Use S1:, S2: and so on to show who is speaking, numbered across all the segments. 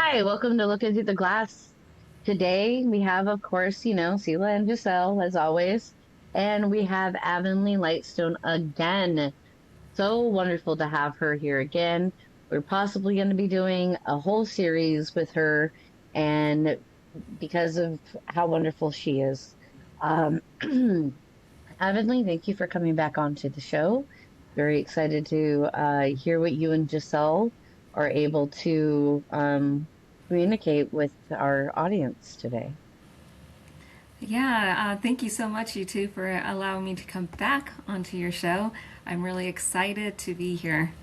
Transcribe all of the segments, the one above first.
S1: Hi, welcome to Look Into the Glass. Today we have, of course, Sela and Giselle, as always, and we have Avonlea Lightstone again. So wonderful to have her here again. We're possibly going to be doing a whole series with her, and because of how wonderful she is. Um, Avonlea, thank you for coming back onto the show. Very excited to hear what you and Giselle are able to communicate with our audience today.
S2: Yeah, thank you so much, you two, for allowing me to come back onto your show. I'm really excited to be here.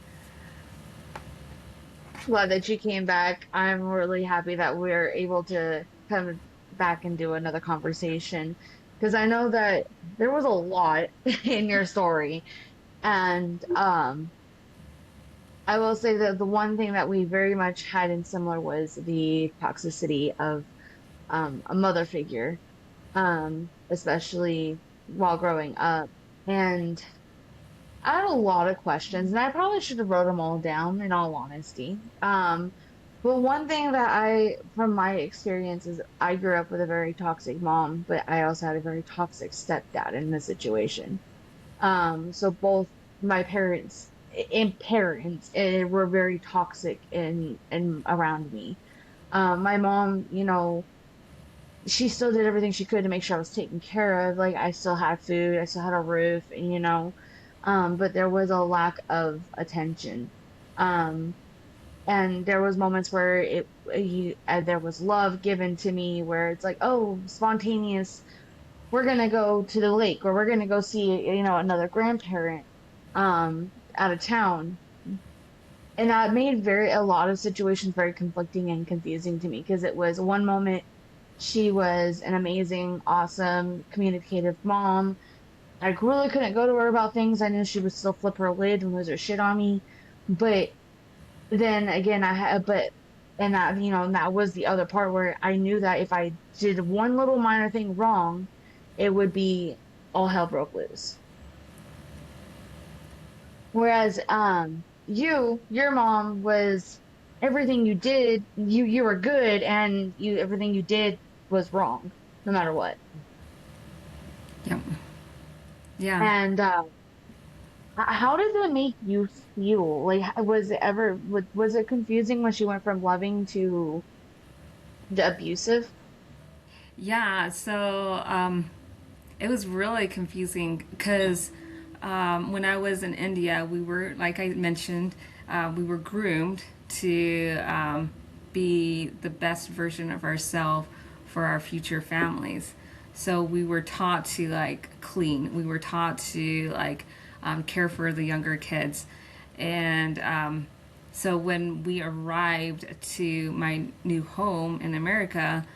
S3: Glad that you came back. I'm really happy that we're able to come back and do another conversation because I know that there was a lot in your story. And I will say that the one thing that we very much had in similar was the toxicity of a mother figure, especially while growing up. And I had a lot of questions, and I probably should have wrote them all down in all honesty. But one thing that from my experience, is I grew up with a very toxic mom, but I also had a very toxic stepdad in this situation. So both my parents were very toxic in around me. My mom, she still did everything she could to make sure I was taken care of. Like I still had food, I still had a roof, and but there was a lack of attention. Um, and there was moments where there was love given to me where it's like, oh, spontaneous, we're gonna go to the lake or we're gonna go see, another grandparent out of town. And that made very a lot of situations very conflicting and confusing to me because it was one moment she was an amazing, awesome, communicative mom. I really couldn't go to her about things. I knew she would still flip her lid and lose her shit on me. But then again, and that, and that was the other part where I knew that if I did one little minor thing wrong, it would be all hell broke loose. Whereas, your mom was everything you did, you were good, and everything you did was wrong, no matter what.
S2: Yep. Yeah.
S3: And how did that make you feel? Like, was it confusing when she went from loving to the abusive?
S2: Yeah. It was really confusing because when I was in India, we were, like I mentioned, we were groomed to be the best version of ourselves for our future families. So we were taught to like clean. We were taught to care for the younger kids, and so when we arrived to my new home in America,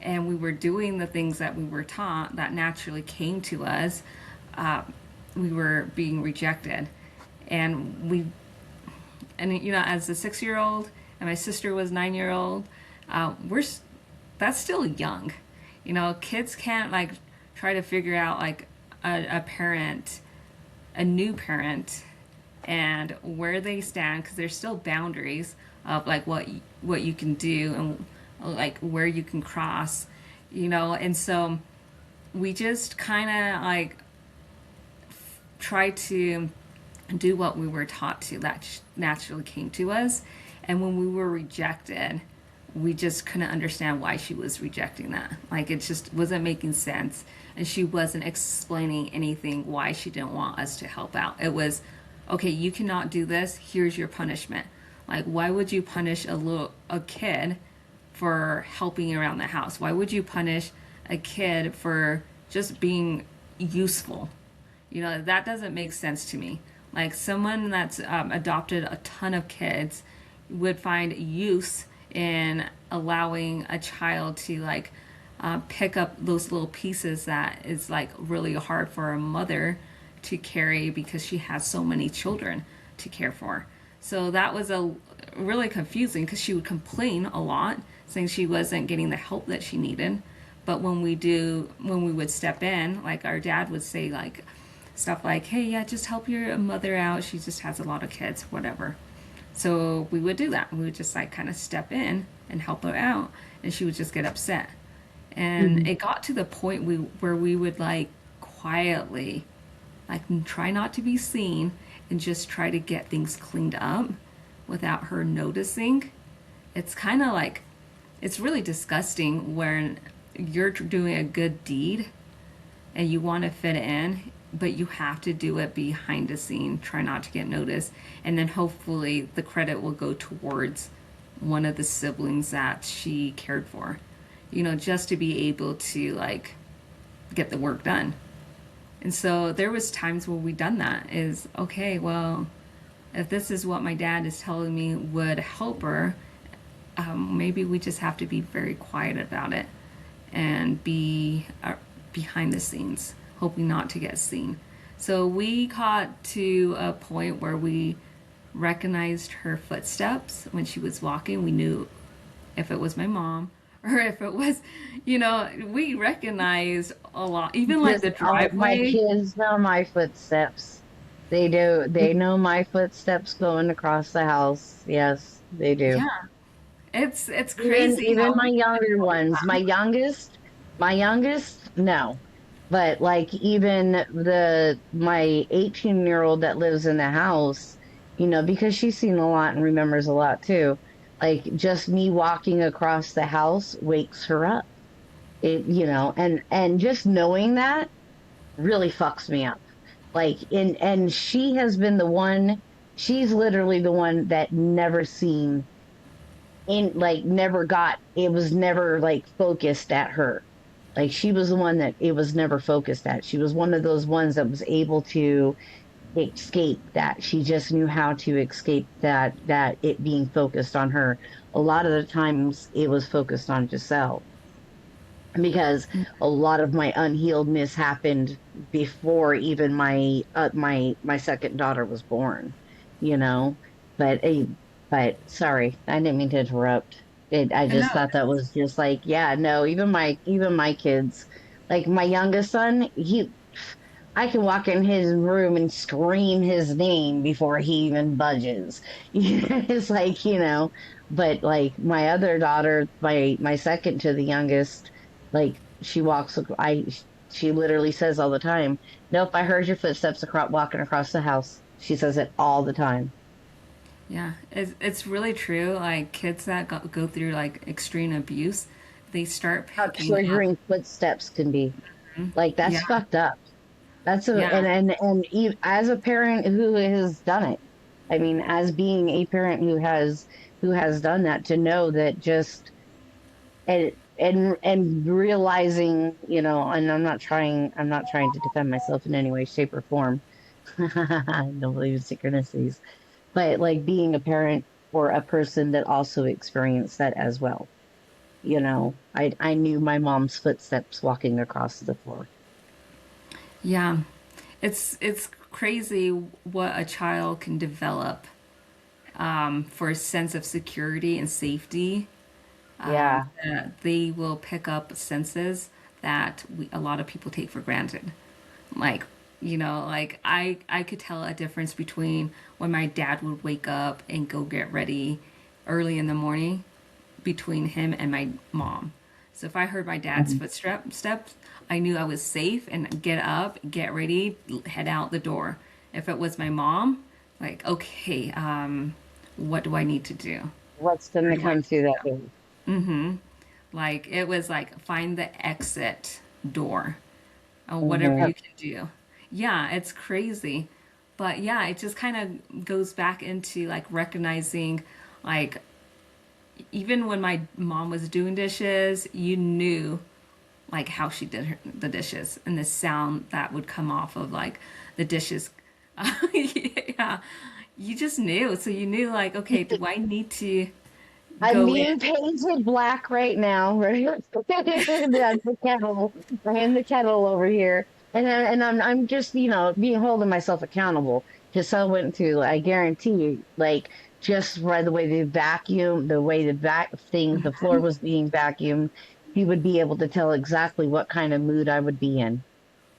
S2: and we were doing the things that we were taught that naturally came to us, uh, we were being rejected, and as a 6 year old, and my sister was 9 year old, we're that's still young. Kids can't like try to figure out like a parent, a new parent, and where they stand because there's still boundaries of like what you can do and like where you can cross, and so we just kind of like try to do what we were taught to that naturally came to us. And when we were rejected, we just couldn't understand why she was rejecting that. Like it just wasn't making sense. And she wasn't explaining anything why she didn't want us to help out. It was, okay, you cannot do this. Here's your punishment. Like, why would you punish a kid for helping around the house? Why would you punish a kid for just being useful? That doesn't make sense to me. Like someone that's adopted a ton of kids would find use in allowing a child to like pick up those little pieces that is like really hard for a mother to carry because she has so many children to care for. So that was a really confusing because she would complain a lot, saying she wasn't getting the help that she needed. But when we would step in, like our dad would say stuff like, "Hey, yeah, just help your mother out. She just has a lot of kids, whatever." So we would do that. We would just like kind of step in and help her out, and she would just get upset. And
S1: Mhm.
S2: it got to the point where we would like quietly, like try not to be seen and just try to get things cleaned up without her noticing. It's kind of like, it's really disgusting when you're doing a good deed and you want to fit in, but you have to do it behind the scene, try not to get noticed, and then hopefully the credit will go towards one of the siblings that she cared for, just to be able to like get the work done. And so there was times where we done that is okay, well, if this is what my dad is telling me would help her, maybe we just have to be very quiet about it and be behind the scenes, hoping not to get seen. So we got to a point where we recognized her footsteps when she was walking. We knew if it was my mom or if it was, we recognized a lot, even like
S1: Just
S2: the
S1: all my
S2: driveway.
S1: kids know my footsteps. They do. They know my footsteps going across the house. Yes, they do.
S2: Yeah, it's crazy
S1: Even
S2: how
S1: my
S2: we can
S1: younger
S2: notice
S1: ones,
S2: that.
S1: my youngest, no. But like even the my 18-year-old that lives in the house, because she's seen a lot and remembers a lot too. Like just me walking across the house wakes her up. And just knowing that really fucks me up. Like and she has been the one, she's literally the one that never seen in like never got it was never like focused at her. Like she was the one that it was never focused at. She was one of those ones that was able to escape that. She just knew how to escape that it being focused on her. A lot of the times it was focused on Giselle because a lot of my unhealedness happened before even my second daughter was born, you know. But but sorry, I didn't mean to interrupt. I
S2: I know.
S1: just thought that was just like, yeah, no, even my kids, like my youngest son, I can walk in his room and scream his name before he even budges. It's like, but like my other daughter, my second to the youngest, like she literally says all the time, "Nope, I heard your footsteps walking across the house." She says it all the time.
S2: Yeah, it's really true. Like kids that go through like extreme abuse, they start
S1: How
S2: picking up.
S1: triggering footsteps can be. Like that's
S2: Yeah,
S1: fucked up. That's a
S2: yeah,
S1: as a parent who has done it, I mean, as being a parent who has done that, to know that just and realizing, and I'm not trying to defend myself in any way, shape, or form. I don't believe in synchronicities, but like being a parent or a person that also experienced that as well. I knew my mom's footsteps walking across the floor.
S2: yeah. It's crazy what a child can develop for a sense of security and safety.
S1: Yeah.
S2: That they will pick up senses that a lot of people take for granted. Like, like I could tell a difference between when my dad would wake up and go get ready early in the morning between him and my mom. So if I heard my dad's
S1: Mhm.
S2: footsteps, I knew I was safe and get up, get ready, head out the door. If it was my mom, like, okay, what do I need to do?
S1: What's going
S2: Where
S1: to
S2: do I
S1: come
S2: need
S1: through
S2: to
S1: that
S2: go?
S1: door?
S2: Like it was like find the exit door or whatever
S1: Hmm.
S2: you can do. Yeah, it's crazy. But yeah, it just kind of goes back into like recognizing like even when my mom was doing dishes, you knew like how she did the dishes and the sound that would come off of like the dishes. Yeah, you just knew. So you knew like, okay, do I need to
S1: I'm
S2: go in?
S1: being painted black right now. Right? That's the kettle. I am the kettle over here, and I'm just being holding myself accountable. Just so I went to, I guarantee you, like just by the way the way the vac thing, the floor was being vacuumed, he would be able to tell exactly what kind of mood I would be in.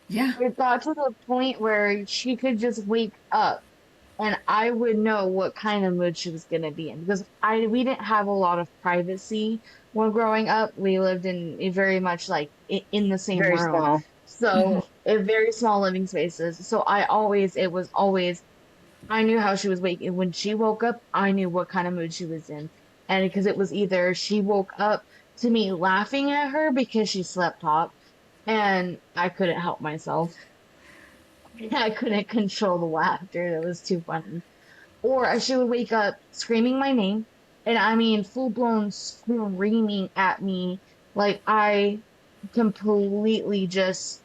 S2: Yeah.
S3: It got to the point where she could just wake up and I would know what kind of mood she was gonna be in because I we didn't have a lot of privacy when growing up. We lived in a very much like in the same
S1: Very
S3: room,
S1: small.
S2: Hmm.
S3: so very small living spaces. So I always it was always I knew how she was waking. When she woke up, I knew what kind of mood she was in, and because it was either she woke up to me laughing at her because she slept top, and I couldn't help myself. I couldn't control the laughter. That was too funny. Or she would wake up screaming my name, and I mean full blown screaming at me like I completely just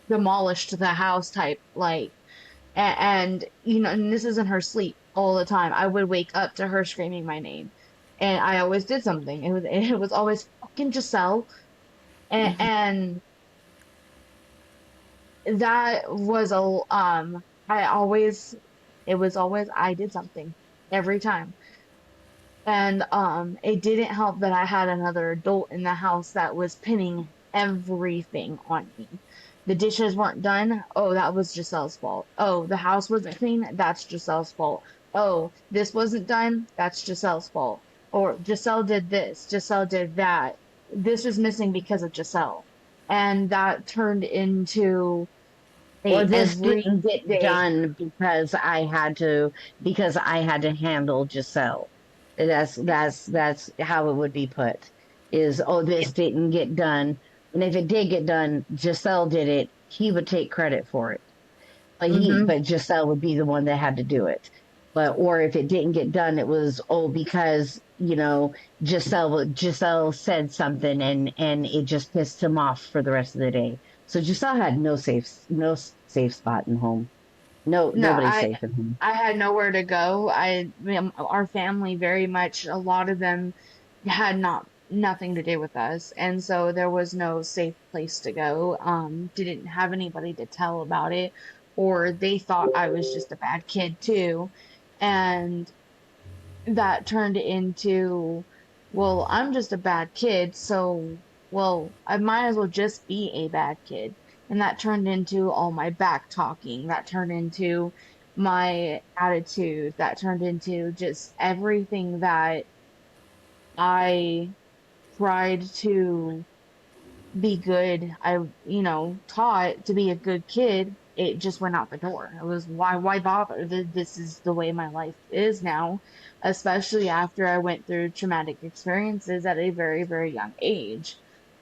S3: demolished the house type like and you know and this isn't her sleep all the time. I would wake up to her screaming my name, and I always did something. It was always fucking Giselle, and that was a I always it was always I did something every time. And it didn't help that I had another adult in the house that was pinning everything on me. The dishes weren't done. Oh, that was Giselle's fault. Oh, the house wasn't clean. That's Giselle's fault. Oh, this wasn't done. That's Giselle's fault. Or Giselle did this. Giselle did that. This was missing because of Giselle. And that turned into
S1: Or
S3: a
S1: this
S3: every
S1: didn't get
S3: day.
S1: done because I had to handle Giselle. That's how it would be put. Is oh this didn't get done, and if it did get done, Giselle did it. He would take credit for it.
S3: Mm-hmm.
S1: But Giselle would be the one that had to do it. But or if it didn't get done, it was because Giselle said something and it just pissed him off for the rest of the day. So Giselle had no safe spot in home. No,
S3: No,
S1: nobody's
S3: I
S1: safe in home.
S3: I had nowhere to go. Our family very much, a lot of them had nothing to do with us, and so there was no safe place to go. Didn't have anybody to tell about it, or they thought I was just a bad kid too, and that turned into, well, I'm just a bad kid, so, well, I might as well just be a bad kid. And that turned into all my back talking. That turned into my attitude. That turned into just everything that I tried to be good. Taught to be a good kid. It just went out the door. It was why bother? This is the way my life is now, especially after I went through traumatic experiences at a very, very young age.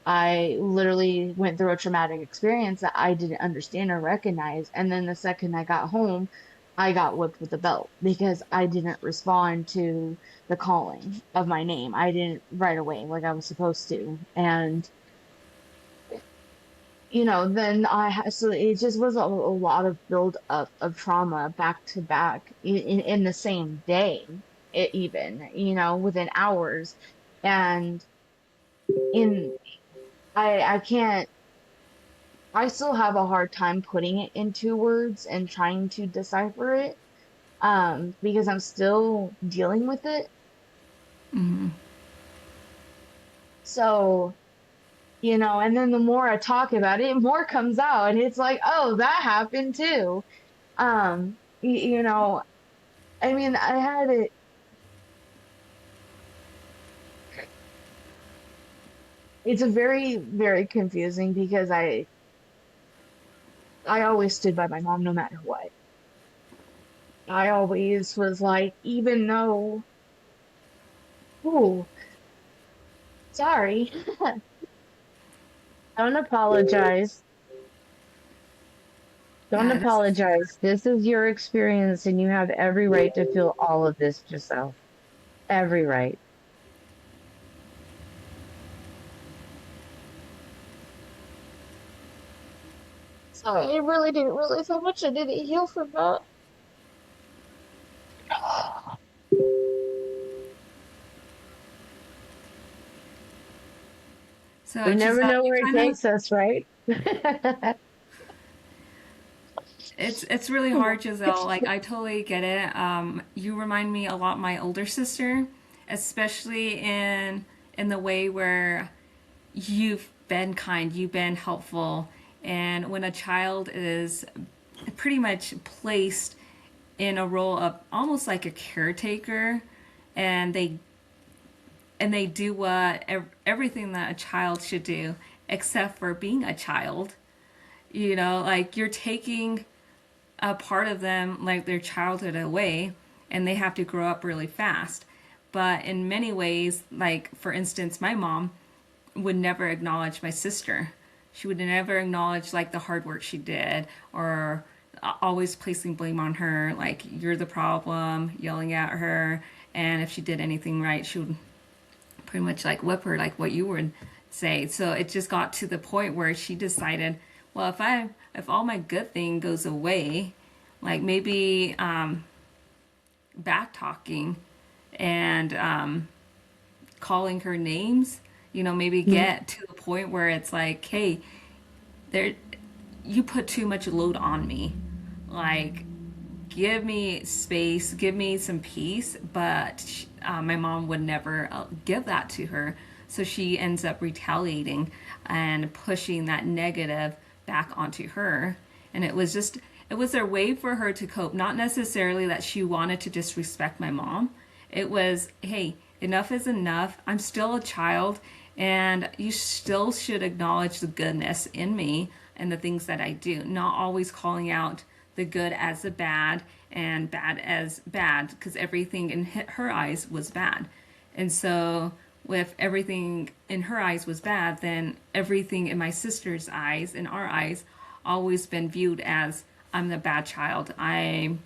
S3: I literally went through a traumatic experience that I didn't understand or recognize, and then the second I got home, I got whipped with a belt because I didn't respond to the calling of my name. I didn't right away like I was supposed to, and then so it just was a lot of build up of trauma back to back in the same day, even, within hours. And in, I can't, I still have a hard time putting it into words and trying to decipher it, because I'm still dealing with it. So, and then the more I talk about it, more comes out, and it's like, oh, that happened too. You know, I mean, I had it. It's a very, very confusing because I always stood by my mom no matter what. I always was like, even though, oh, sorry.
S1: Don't apologize. Don't
S2: Yeah, this is
S1: apologize. This is your experience, and you have every right to feel all of this yourself. Every right.
S3: Sorry, I really didn't realize how much I didn't heal from that.
S2: so
S1: We never
S2: Giselle.
S1: know
S2: You
S1: where it
S2: kind of
S1: takes us, right?
S2: it's really hard, Giselle. Like I totally get it. You remind me a lot of my older sister, especially in the way where you've been kind, you've been helpful, and when a child is pretty much placed in a role of almost like a caretaker, and they do what everything that a child should do, except for being a child. You know, like you're taking a part of them, like their childhood, away, and they have to grow up really fast. But in many ways, like for instance, my mom would never acknowledge my sister. She would never acknowledge like the hard work she did, or always placing blame on her, like you're the problem, yelling at her. And if she did anything right, she would pretty much like whip her, like what you would say. So it just got to the point where she decided, well, if all my good thing goes away, like maybe back talking and calling her names, you know, maybe get to the point where it's like, hey, there, you put too much load on me. Like, give me space, give me some peace. But my mom would never give that to her. So she ends up retaliating and pushing that negative back onto her. And it was a way for her to cope. Not necessarily that she wanted to disrespect my mom. It was, hey, enough is enough. I'm still a child, and you still should acknowledge the goodness in me and the things that I do. Not always calling out the good as the bad and bad as bad, because everything in her eyes was bad. And so, if everything in her eyes was bad, then everything in my sister's eyes, in our eyes, always been viewed as I'm the bad child. I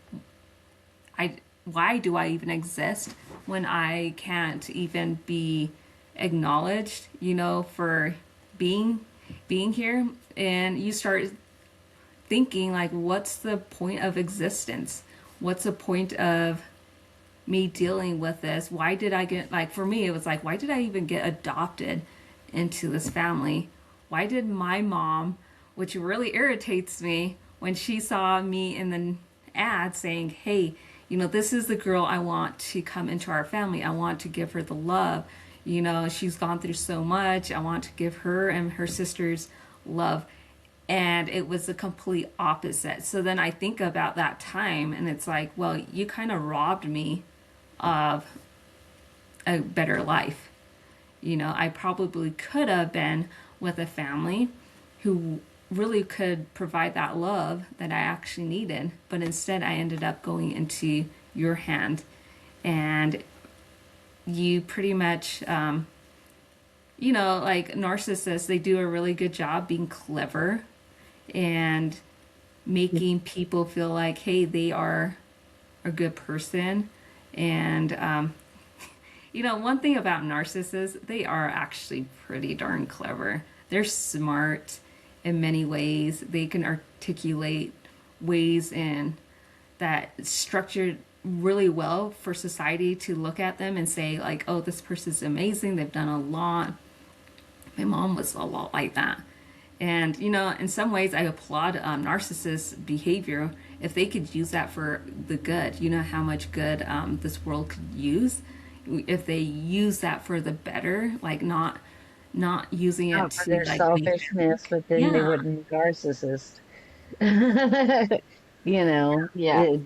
S2: why do I even exist when I can't even be acknowledged, you know, for being here? And you start thinking like, what's the point of existence? What's the point of me dealing with this? Why did I get, like, for me it was like, why did I even get adopted into this family? Why did my mom, which really irritates me, when she saw me in the ad saying, hey, you know, this is the girl I want to come into our family. I want to give her the love. You know, she's gone through so much. I want to give her and her sisters love. And it was the complete opposite. So then I think about that time, and it's like, well, you kind of robbed me of a better life. You know, I probably could have been with a family who really could provide that love that I actually needed, but instead I ended up going into your hand. And you pretty much, you know, like narcissists, they do a really good job being clever and making people feel like, hey, they are a good person. And you know, one thing about narcissists, they are actually pretty darn clever. They're smart in many ways. They can articulate ways in that structured really well for society to look at them and say like, oh, this person's amazing, they've done a lot. My mom was a lot like that. And you know, in some ways I applaud narcissist behavior if they could use that for the good. You know how much good this world could use if they use that for the better, like not using it
S1: Not for
S2: to
S1: their
S2: like make,
S1: selfishness, but then they
S2: yeah.
S1: wouldn't be narcissist. You know,
S3: Yeah.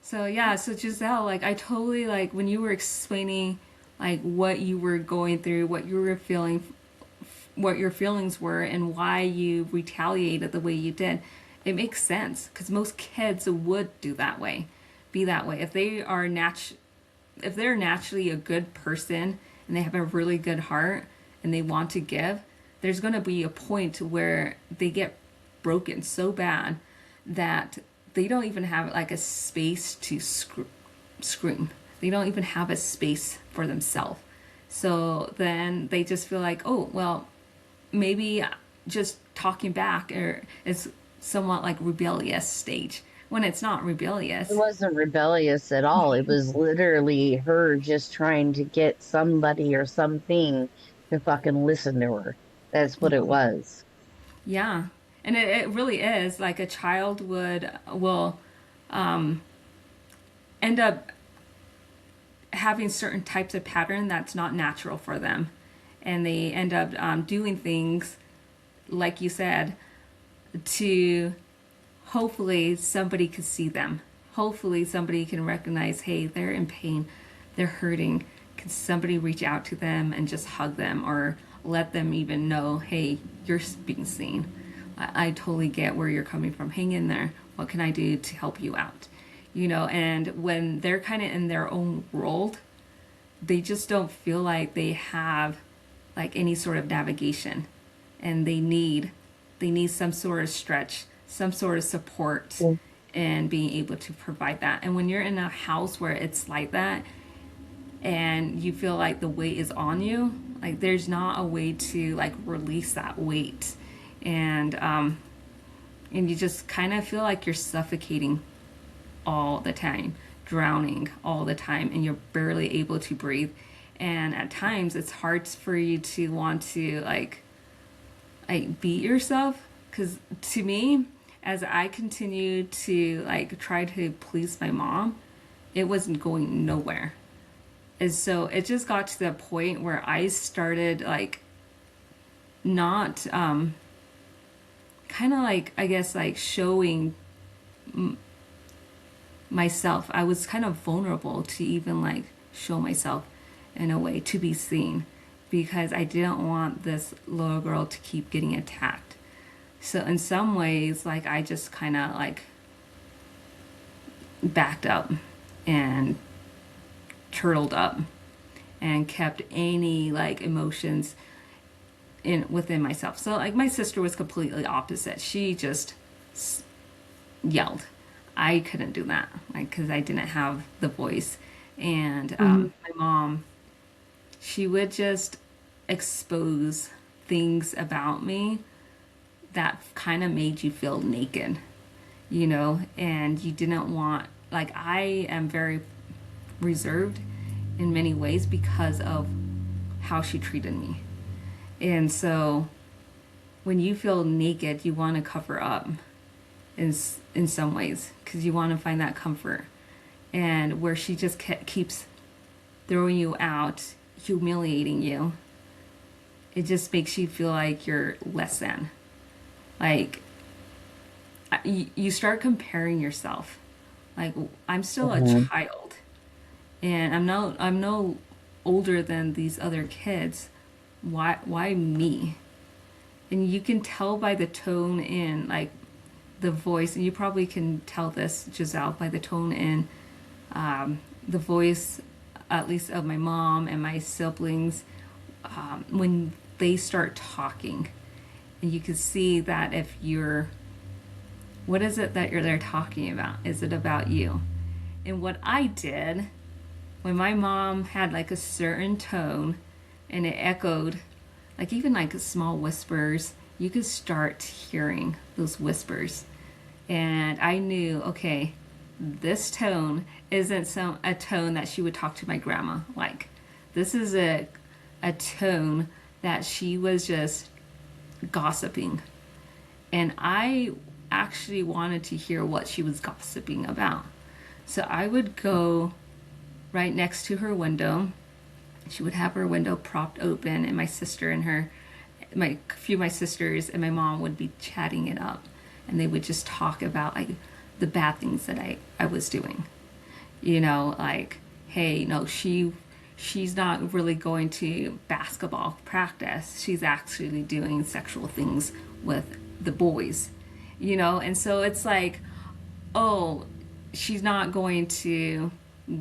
S2: So yeah, so Giselle, like I totally, like when you were explaining like what you were going through, what you were feeling, what your feelings were, and why you retaliated the way you did, it makes sense because most kids would do that way, be that way if they are if they're naturally a good person and they have a really good heart and they want to give. There's going to be a point where they get broken so bad that they don't even have like a space to scream. They don't even have a space for themselves. So then they just feel like, oh, well, maybe just talking back or is somewhat like rebellious stage when it's not
S1: it
S2: rebellious.
S1: wasn't rebellious at all. It was literally her just trying to get somebody or something to fucking listen to her. That's what it was.
S2: Yeah. And it really is like a child will end up having certain types of pattern that's not natural for them, and they end up doing things like you said to hopefully somebody could see them, hopefully somebody can recognize, hey, they're in pain, they're hurting. Can somebody reach out to them and just hug them or let them even know, hey, you're being seen. I totally get where you're coming from. Hang in there. What can I do to help you out? And when they're kind of in their own world, they just don't feel like they have like any sort of navigation, and they need some sort of stretch, some sort of support,
S1: Yeah.
S2: and being able to provide that. And when you're in a house where it's like that and you feel like the weight is on you, like there's not a way to like release that weight. And um and you just kind of feel like you're suffocating all the time, drowning all the time, and you're barely able to breathe. And at times it's hard for you to want to like beat yourself, because to me, as I continued to like try to please my mom, it wasn't going nowhere. And so it just got to the point where I started like not kind of like, I guess, like showing myself. I was kind of vulnerable to even like show myself in a way to be seen, because I didn't want this little girl to keep getting attacked. So in some ways, like I just kind of like backed up and turtled up and kept any like emotions in within myself. So like my sister was completely opposite. She just yelled. I couldn't do that, like, because I didn't have the voice. And
S1: Mhm.
S2: my mom, she would just expose things about me that kind of made you feel naked, and you didn't want, like, I am very reserved in many ways because of how she treated me. And so when you feel naked, you want to cover up in some ways, because you want to find that comfort. And where she just keeps throwing you out, humiliating you, it just makes you feel like you're less than. Like, you start comparing yourself. Like, I'm still a
S1: Mhm.
S2: child, and I'm no older than these other kids. Why me? And you can tell by the tone in like the voice, and you probably can tell this, Giselle, by the tone in the voice, at least of my mom and my siblings, when they start talking. And you can see that if you're, what is it that they're talking about? Is it about you? And what I did, when my mom had like a certain tone and it echoed, like even like small whispers, you could start hearing those whispers. And I knew, okay, this tone isn't a tone that she would talk to my grandma like. This is a tone that she was just gossiping. And I actually wanted to hear what she was gossiping about. So I would go right next to her window. She would have her window propped open, and my sister and her, my few of my sisters and my mom would be chatting it up, and they would just talk about like the bad things that I was doing. Like, hey, no, she's not really going to basketball practice. She's actually doing sexual things with the boys. And so it's like, oh, she's not going to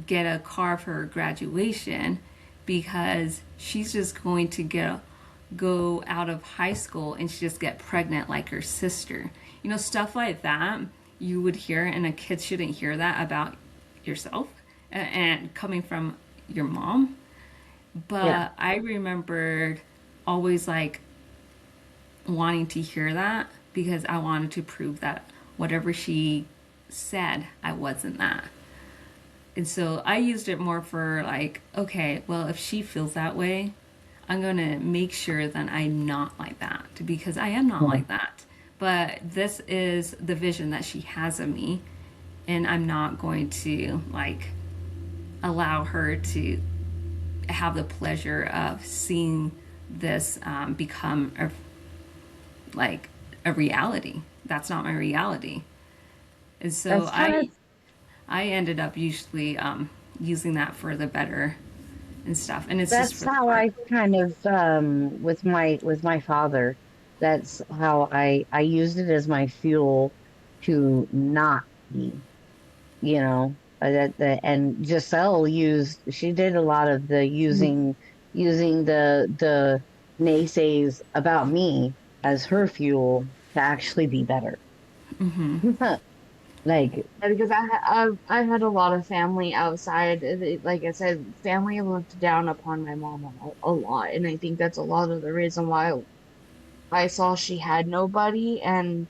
S2: get a car for her graduation because she's just going to go out of high school and she just get pregnant like her sister. Stuff like that you would hear, and a kid shouldn't hear that about yourself and coming from your mom.
S1: Yeah.
S2: But I remembered always like wanting to hear that because I wanted to prove that whatever she said, I wasn't that. And so I used it more for like, okay, well, if she feels that way, I'm going to make sure that I'm not like that, because I am not
S1: Mhm.
S2: like that. But this is the vision that she has of me, and I'm not going to like allow her to have the pleasure of seeing this become a reality. That's not my reality. And so
S1: That's kind of,
S2: I ended up usually using that for the better and stuff, and it's just
S1: That's
S2: for the
S1: how
S2: heart.
S1: I kind of with my father. That's how I used it as my fuel to not be, and Giselle used she did a lot of the using the naysays about me as her fuel to actually be better. Like
S3: Yeah, because I had a lot of family outside. Like I said, family looked down upon my mom a lot, and I think that's a lot of the reason why I saw she had nobody. And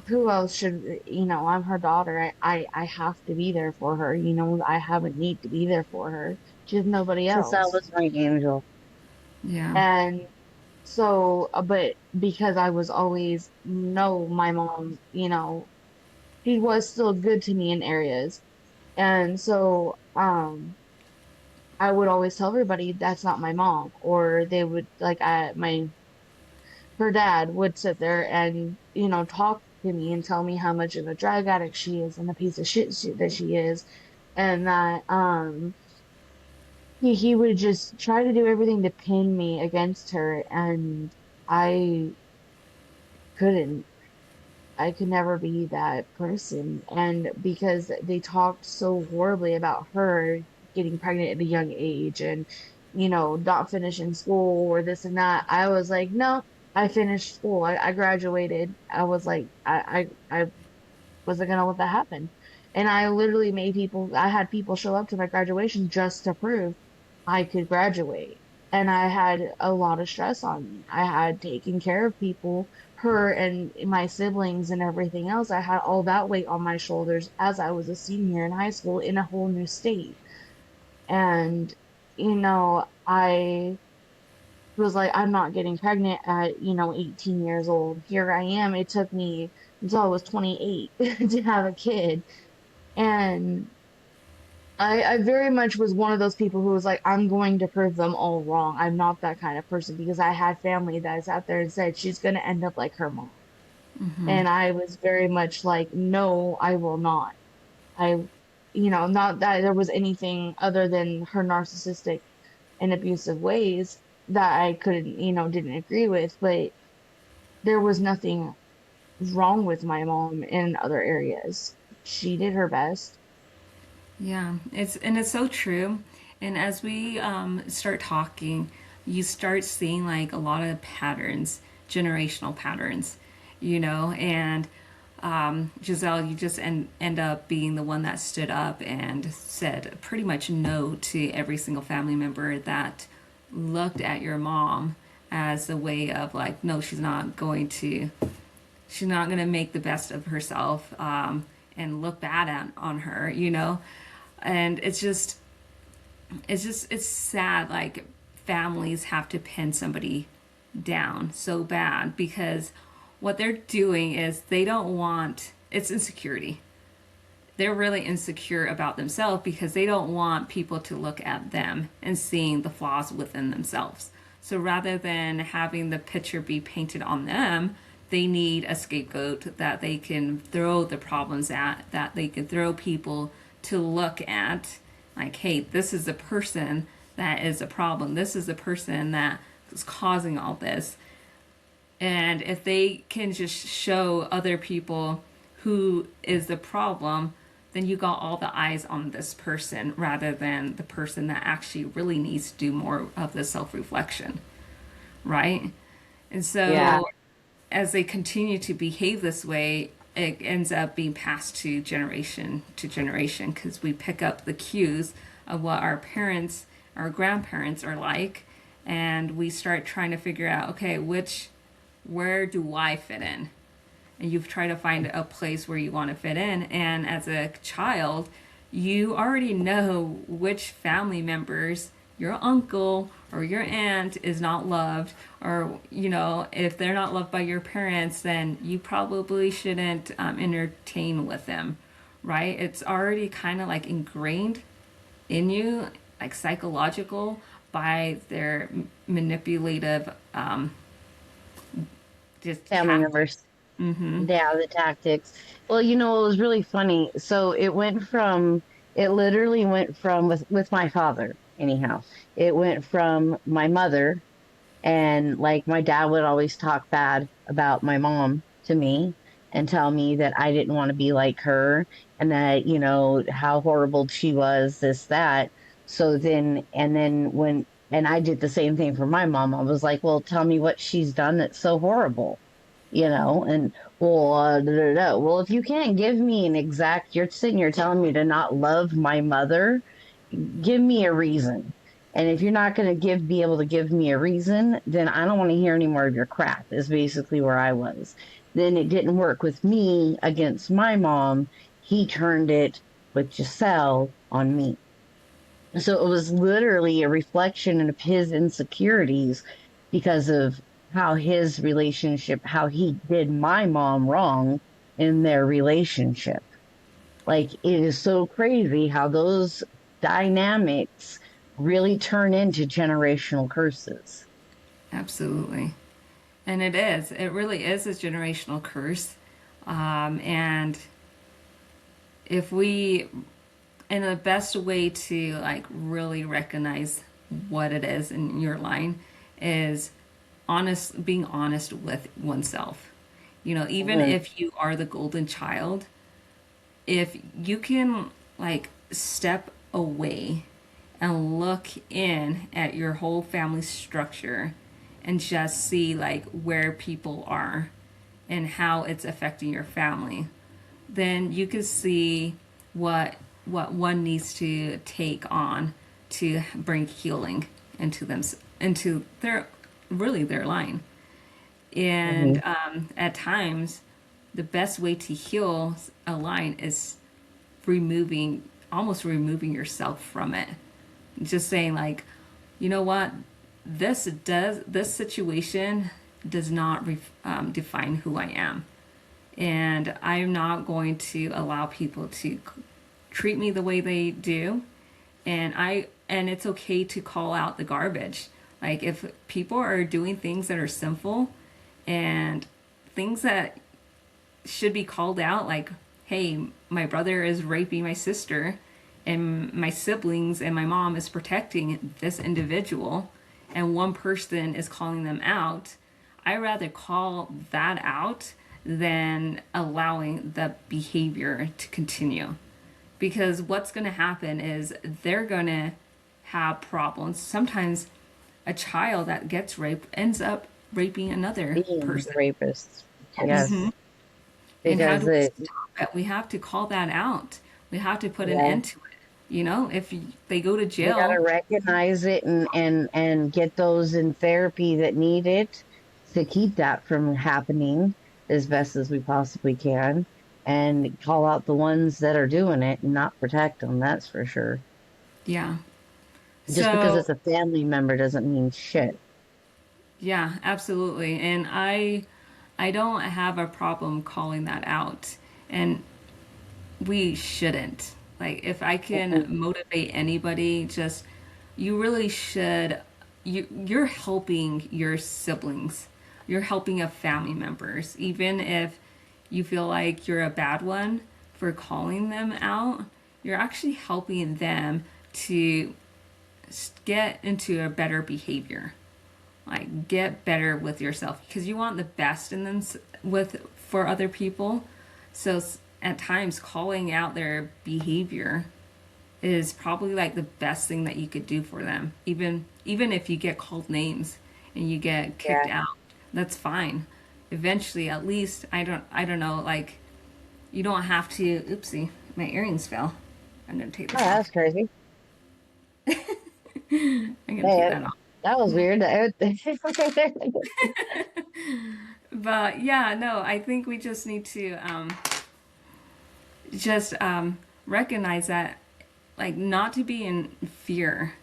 S3: who else should, I'm her daughter. I have to be there for her. I have a need to be there for her. She has nobody
S1: Giselle
S3: else.
S1: was my angel.
S2: Yeah.
S3: And so, but because I was always, no, my mom, she was still good to me in areas. And so, I would always tell everybody that's not my mom, or they would like her dad would sit there and talk to me and tell me how much of a drug addict she is and a piece of shit that she is, and that he would just try to do everything to pin me against her, and I couldn't. I could never be that person. And because they talked so horribly about her getting pregnant at a young age and, not finishing school or this and that, I was like, no, I finished school. I graduated. I was like, I wasn't gonna let that happen. And I literally I had people show up to my graduation just to prove I could graduate. And I had a lot of stress on me. I had taken care of people, her and my siblings and everything else. I had all that weight on my shoulders as I was a senior in high school in a whole new state. And, I was like, I'm not getting pregnant at, 18 years old. Here I am. It took me until I was 28 to have a kid. And I very much was one of those people who was like, I'm going to prove them all wrong. I'm not that kind of person because I had family that sat there and said she's going to end up like her mom. And I was very much like, no, I will not. I, not that there was anything other than her narcissistic and abusive ways that I couldn't, didn't agree with, but there was nothing wrong with my mom in other areas. She did her best.
S2: Yeah, it's so true. And as we start talking, you start seeing like a lot of patterns, generational patterns, and Giselle, you just end up being the one that stood up and said pretty much no to every single family member that looked at your mom as a way of like, no, she's not going to make the best of herself and look bad on her. And it's sad like families have to pin somebody down so bad because what they're doing is they don't want it's insecurity. They're really insecure about themselves because they don't want people to look at them and seeing the flaws within themselves. So rather than having the picture be painted on them, they need a scapegoat that they can throw the problems at, that they can throw people to look at. Like, hey, this is the person that is a problem. This is the person that is causing all this. And if they can just show other people who is the problem, then you got all the eyes on this person rather than the person that actually really needs to do more of the self reflection, right? And
S1: Yeah.
S2: so as they continue to behave this way, it ends up being passed to generation because we pick up the cues of what our parents, our grandparents are like, and we start trying to figure out, okay, where do I fit in? And you try to find a place where you want to fit in. And as a child, you already know which family members your uncle or your aunt is not loved, or if they're not loved by your parents, then you probably shouldn't entertain with them, right? It's already kind of like ingrained in you, like psychological, by their manipulative just
S1: Family
S2: tactics.
S1: members. Yeah, the tactics. Well, it was really funny. So it literally went from with my father, anyhow. It went from my mother, and like my dad would always talk bad about my mom to me and tell me that I didn't want to be like her and that, how horrible she was, this, that. And then and I did the same thing for my mom. I was like, well, tell me what she's done that's so horrible, and well, da, da, da. Well, if you can't give me you're sitting here telling me to not love my mother, give me a reason. And if you're not going to be able to give me a reason, then I don't want to hear any more of your crap, is basically where I was. Then it didn't work with me against my mom. He turned it with Giselle on me. So it was literally a reflection of his insecurities because of how he did my mom wrong in their relationship. Like, it is so crazy how those dynamics really turn into generational curses.
S2: Absolutely. And it is. It really is a generational curse. And if we, and the best way to like really recognize what it is in your line is being honest with oneself. Even
S1: Mhm.
S2: if you are the golden child, if you can like step away and look in at your whole family structure and just see like where people are and how it's affecting your family, then you can see what one needs to take on to bring healing into them, into their line. And
S1: Mhm.
S2: at times the best way to heal a line is removing almost removing yourself from it, just saying like, you know what, this situation does not define who I am, and I'm not going to allow people to treat me the way they do. And it's okay to call out the garbage. Like if people are doing things that are sinful and things that should be called out, like, hey, my brother is raping my sister and my siblings and my mom is protecting this individual, and one person is calling them out, I rather call that out than allowing the behavior to continue. Because what's going to happen is they're going to have problems. Sometimes a child that gets raped ends up raping another
S1: Being the
S2: person.
S1: rapist.
S3: Yes.
S1: Yes.
S2: And how
S1: Because
S2: do we
S1: it,
S2: stop it? We have to call that out. We have to put an
S1: yeah,
S2: end to it. If they go to
S1: we got to
S2: jail,
S1: recognize it and get those in therapy that need it to keep that from happening as best as we possibly can and call out the ones that are doing it and not protect them. That's for sure.
S2: yeah.
S1: Just because
S2: So,
S1: it's a family member doesn't mean shit.
S2: yeah, absolutely. And I don't have a problem calling that out. And we shouldn't. Like if I can
S1: Mm-mm.
S2: motivate anybody, just you really should you're helping your siblings. You're helping a family members. Even if you feel like you're a bad one for calling them out, you're actually helping them to get into a better behavior. Like get better with yourself because you want the best in them with for other people. So at times calling out their behavior is probably like the best thing that you could do for them. Even if you get called names and you get kicked
S1: Yeah.
S2: out, that's fine. Eventually, at least I don't know, like you don't have to, oopsie, my earrings fell. I'm going to take
S1: Oh,
S2: this off.
S1: that's crazy.
S2: I'm going to take
S1: That,
S2: that off.
S1: that was weird.
S2: But yeah, no, I think we just need to just recognize that, like, not to be in fear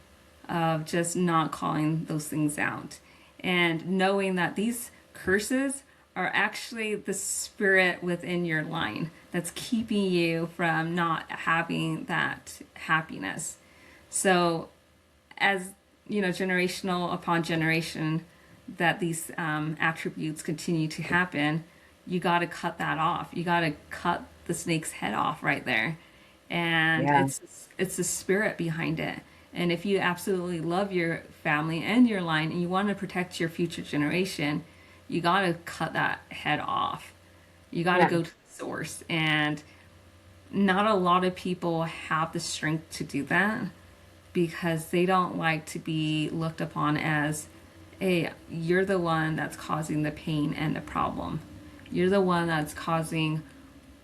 S2: of just not calling those things out, and knowing that these curses are actually the spirit within your line that's keeping you from not having that happiness. So, as generational upon generation, that these attributes continue to happen, you got to cut that off. You got to cut the snake's head off right there. And
S1: Yeah.
S2: it's the spirit behind it. And if you absolutely love your family and your line and you want to protect your future generation, you got to cut that head off. You got to
S1: Yeah.
S2: go to the source. And not a lot of people have the strength to do that because they don't like to be looked upon as, hey, you're the one that's causing the pain and the problem. You're the one that's causing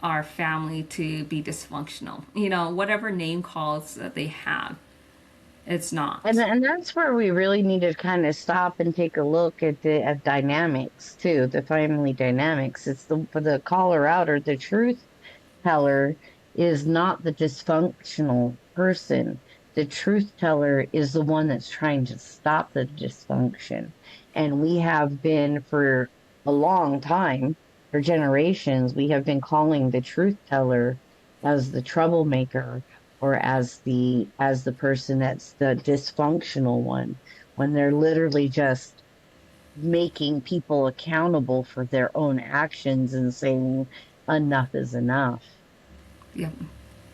S2: our family to be dysfunctional. You know, whatever name calls that they have, it's not.
S1: And that's where we really need to kind of stop and take a look at the at dynamics too, the family dynamics. It's the for the caller out or the truth teller is not the dysfunctional person. The truth teller is the one that's trying to stop the dysfunction. And we have been for a long time, for generations, we have been calling the truth teller as the troublemaker or as the person that's the dysfunctional one when they're literally just making people accountable for their own actions and saying enough is enough.
S2: Yep.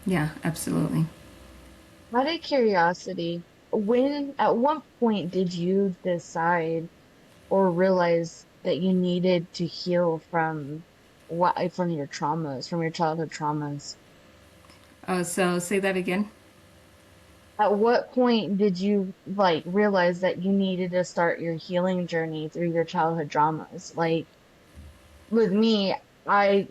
S2: Yeah, absolutely.
S3: Out of curiosity, at what point did you decide or realize that you needed to heal from your traumas, from your childhood traumas?
S2: Oh, so say that again.
S3: At what point did you like realize that you needed to start your healing journey through your childhood traumas? Like with me, I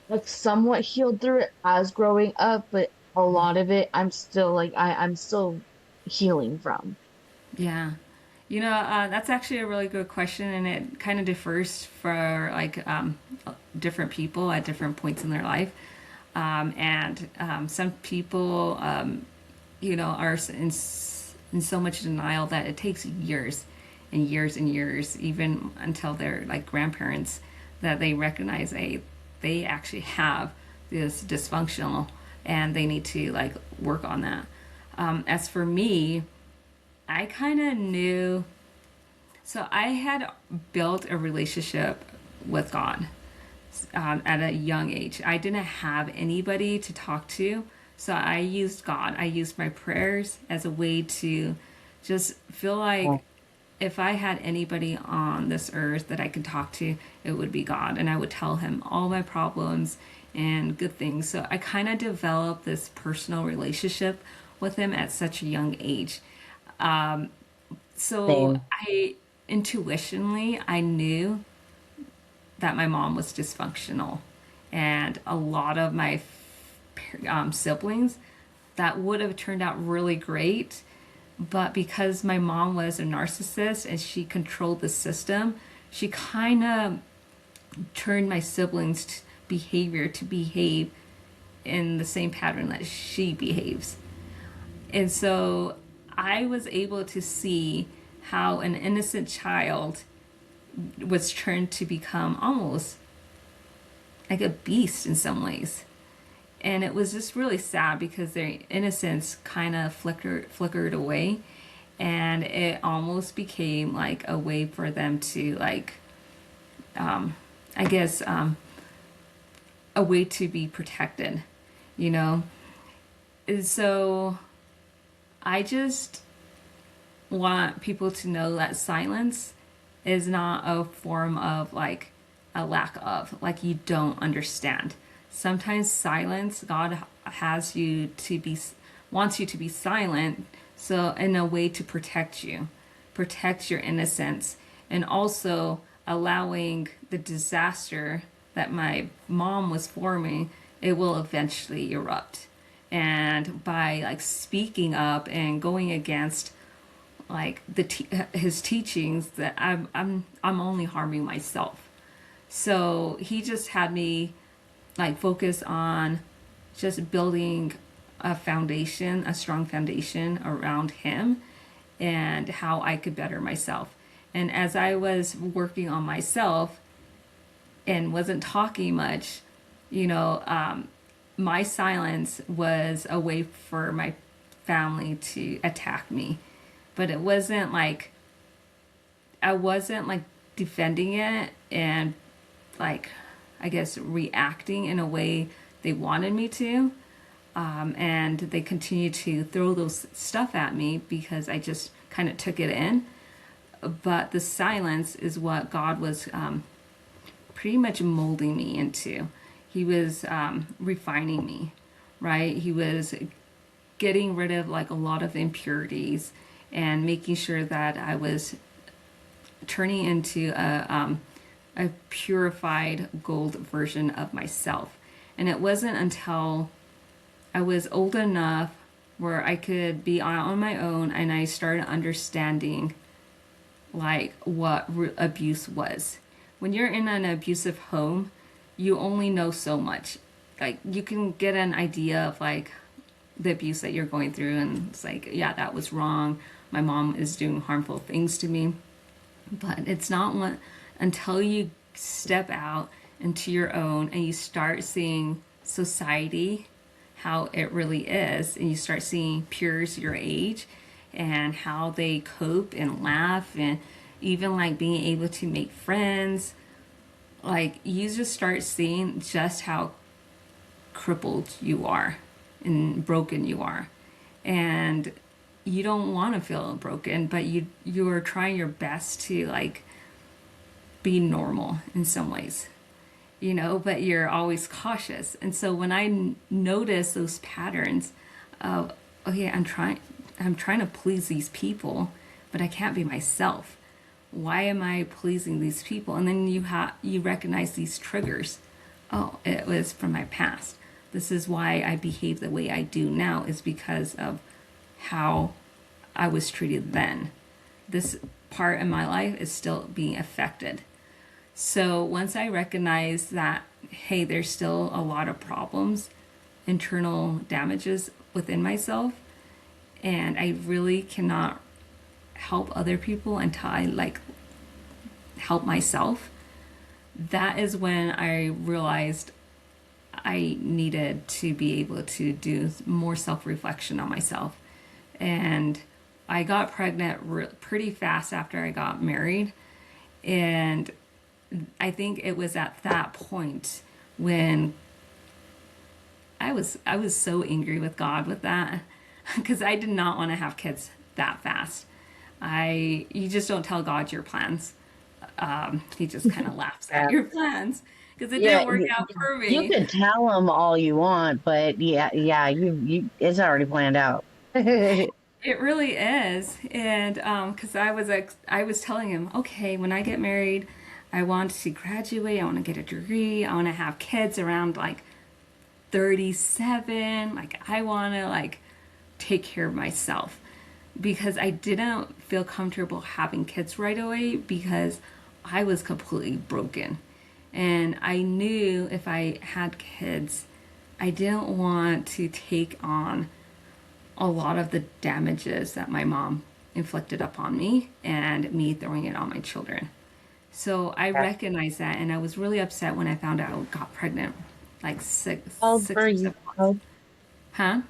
S3: like somewhat healed through it as growing up, but a lot of it I'm still I'm still healing from.
S2: Yeah. You know, that's actually a really good question, and it kind of differs for like different people at different points in their life. And some people, you know, are in so much denial that it takes years and years and years, even until they're like grandparents, that they recognize they actually have this dysfunctional and they need to like work on that. As for me, I kind of knew. So I had built a relationship with God at a young age. I didn't have anybody to talk to. So I used God. I used my prayers as a way to just feel
S1: Oh,
S2: like if I had anybody on this earth that I could talk to, it would be God. And I would tell him all my problems and good things. So I kind of developed this personal relationship with him at such a young age. So
S1: same.
S2: I intuitionally I knew that my mom was dysfunctional, and a lot of my siblings that would have turned out really great, but because my mom was a narcissist and she controlled the system, she kind of turned my siblings' behavior to behave in the same pattern that she behaves. And so I was able to see how an innocent child was turned to become almost like a beast in some ways. And it was just really sad because their innocence kind of flickered away, and it almost became like a way for them to like I guess a way to be protected, you know. And so I just want people to know that silence is not a form of like a lack of, like you don't understand. Sometimes silence, God has you to be, wants you to be silent, so in a way to protect you, protect your innocence, and also allowing the disaster that my mom was forming, it will eventually erupt. And by like speaking up and going against like his teachings, that I'm only harming myself. So he just had me like focus on just building a foundation, a strong foundation around him and how I could better myself. And as I was working on myself and wasn't talking much, you know, my silence was a way for my family to attack me. But it wasn't like, I wasn't like defending it and like I guess, reacting in a way they wanted me to. And they continued to throw those stuff at me because I just kind of took it in. But the silence is what God was pretty much molding me into. He was refining me, right? He was getting rid of like a lot of impurities and making sure that I was turning into a purified gold version of myself. And it wasn't until I was old enough where I could be on my own and I started understanding like what abuse was. When you're in an abusive home, you only know so much. Like you can get an idea of like the abuse that you're going through, and it's like, yeah, that was wrong. My mom is doing harmful things to me. But it's not one until you step out into your own and you start seeing society how it really is, and you start seeing peers your age and how they cope and laugh, and even like being able to make friends. Like you just start seeing just how crippled you are and broken you are. And you don't want to feel broken, but you're trying your best to like be normal in some ways, but you're always cautious. And so when I notice those patterns of, okay, I'm trying to please these people, but I can't be myself. Why am I pleasing these people? And then you recognize these triggers. Oh, it was from my past. This is why I behave the way I do now, is because of how I was treated then. This part in my life is still being affected. So once I recognize that, hey, there's still a lot of problems, internal damages within myself, and I really cannot help other people until I like help myself, that is when I realized I needed to be able to do more self-reflection on myself. And I got pregnant pretty fast after I got married. And I think it was at that point when I was so angry with God with that, because I did not want to have kids that fast. You just don't tell God your plans. He just kind of laughs
S1: Yeah.
S2: at your plans because it
S1: Yeah,
S2: didn't work out for
S1: you
S2: me.
S1: can tell them all you want, but yeah, it's already planned out.
S2: It really is, and because I was telling him, okay, when I get married, I want to graduate. I want to get a degree. I want to have kids around like 37. Like I want to like take care of myself, because I didn't feel comfortable having kids right away because I was completely broken. And I knew if I had kids, I didn't want to take on a lot of the damages that my mom inflicted upon me and me throwing it on my children. So I
S1: Yeah.
S2: recognized that, and I was really upset when I found out I got pregnant, like
S1: How old
S2: six
S1: were
S2: or
S1: you?
S2: 7 months. Huh?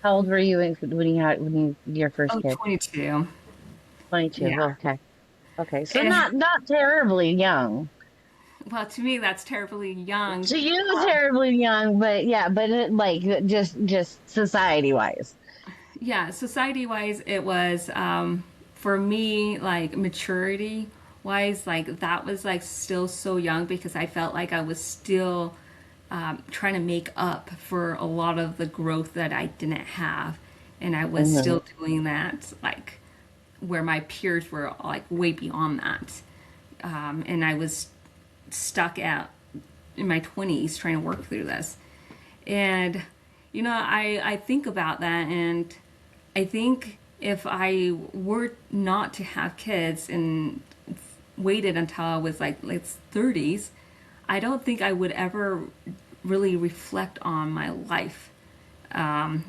S1: How old were you when your first
S2: Oh,
S1: kid?
S2: 22.
S1: 22.
S2: Yeah.
S1: Okay. Okay. So
S2: And,
S1: not terribly young.
S2: well, to me, that's terribly young.
S1: To you, terribly young, but yeah, but like just society wise.
S2: Yeah, society wise, it was for me like maturity wise, like that was like still so young because I felt like I was still trying to make up for a lot of the growth that I didn't have, and I was
S1: Hmm.
S2: still doing that like where my peers were like way beyond that, and I was stuck at in my 20s trying to work through this. And I think about that, and I think if I were not to have kids and waited until I was like late 30s, I don't think I would ever really reflect on my life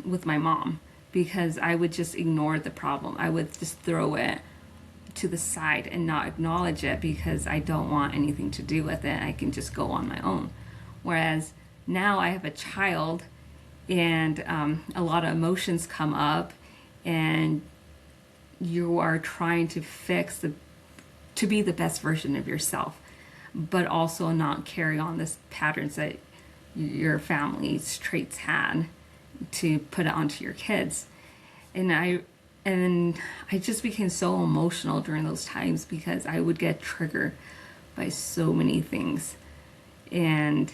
S2: with my mom, because I would just ignore the problem. I would just throw it to the side and not acknowledge it because I don't want anything to do with it. I can just go on my own. Whereas now I have a child, and a lot of emotions come up, and you are trying to to be the best version of yourself. but also not carry on this patterns that your family's traits had to put it onto your kids. And I just became so emotional during those times because I would get triggered by so many things. And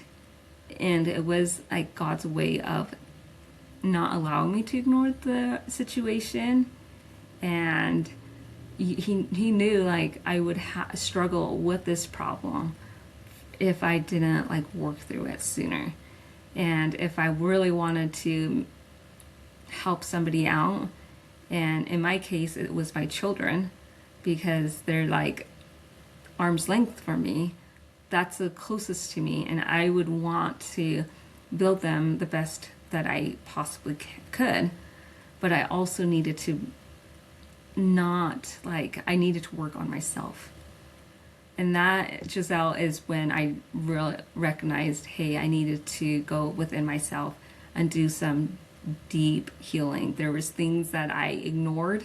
S2: it was like God's way of not allowing me to ignore the situation. And he knew like I would struggle with this problem if I didn't like work through it sooner. And if I really wanted to help somebody out, and in my case it was my children, because they're like arm's length from me, that's the closest to me, and I would want to build them the best that I possibly could. But I also needed to not like, I needed to work on myself. And that, Giselle, is when I really recognized, hey, I needed to go within myself and do some deep healing. There was things that I ignored,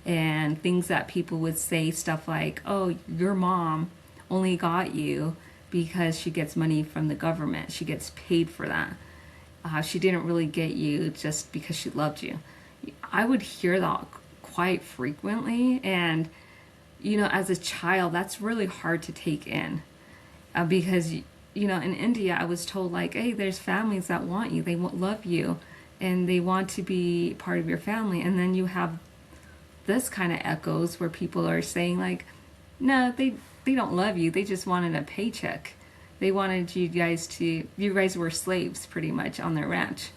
S2: and things that people would say, stuff like, oh, your mom only got you because she gets money from the government. She gets paid for that. She didn't really get you just because she loved you. I would hear that quite frequently, and as a child, that's really hard to take in, because in India, I was told like, hey, there's families that want you, they love you, and they want to be part of your family. And then you have this kind of echoes where people are saying like, no, they don't love you, they just wanted a paycheck. They wanted you guys were slaves pretty much on their ranch.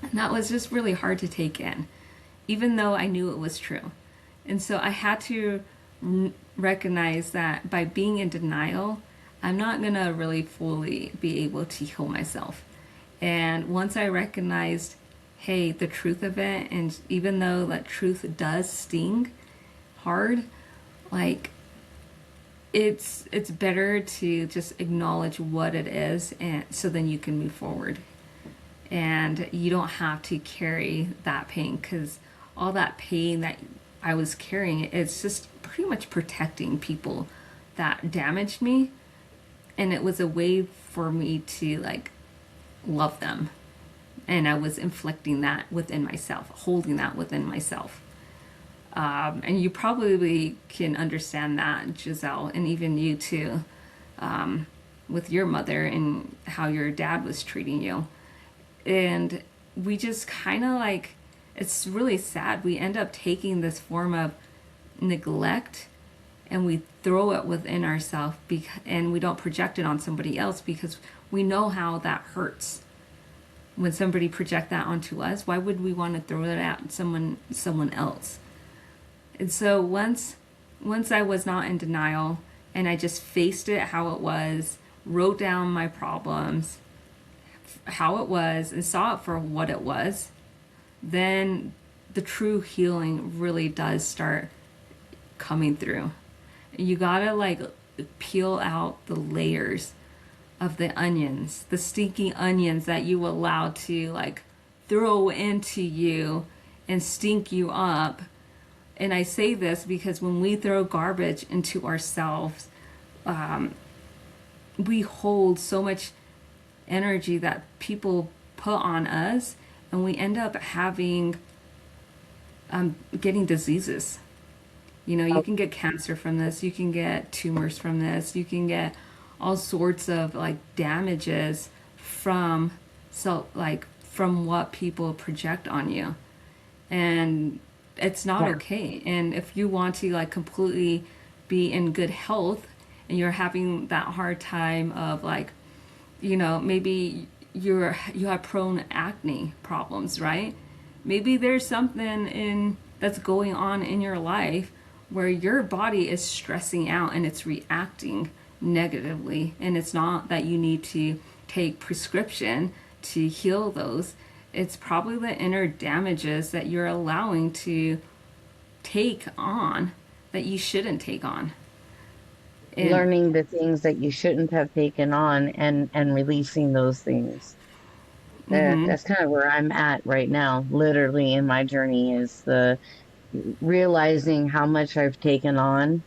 S2: And that was just really hard to take in, even though I knew it was true. And so I had to recognize that by being in denial, I'm not going to really fully be able to heal myself. And once I recognized, hey, the truth of it, and even though that truth does sting hard, like it's better to just acknowledge what it is, and so then you can move forward. And you don't have to carry that pain, because all that pain that I was carrying, it's just pretty much protecting people that damaged me. And it was a way for me to like love them. And I was inflicting that within myself, holding that within myself. And you probably can understand that, Giselle, and even you too, with your mother and how your dad was treating you. And we just kind of like, it's really sad. We end up taking this form of neglect and we throw it within ourselves, and we don't project it on somebody else because we know how that hurts. When somebody project that onto us, why would we want to throw it at someone else? And so once I was not in denial, and I just faced it how it was, wrote down my problems, how it was, and saw it for what it was, then the true healing really does start coming through. You gotta like peel out the layers of the onions, the stinky onions that you allow to like throw into you and stink you up. And I say this because when we throw garbage into ourselves, we hold so much energy that people put on us, and we end up having getting diseases. You can get cancer from this, you can get tumors from this, you can get all sorts of like damages from from what people project on you. And it's not okay. And if you want to like completely be in good health, and you're having that hard time of like, maybe you have prone acne problems, right? Maybe there's something that's going on in your life where your body is stressing out and it's reacting negatively, and it's not that you need to take prescription to heal those. It's probably the inner damages that you're allowing to take on that you shouldn't take on. And
S1: Learning the things that you shouldn't have taken on, and releasing those things. That's kind of where I'm at right now, literally in my journey, is the realizing how much I've taken on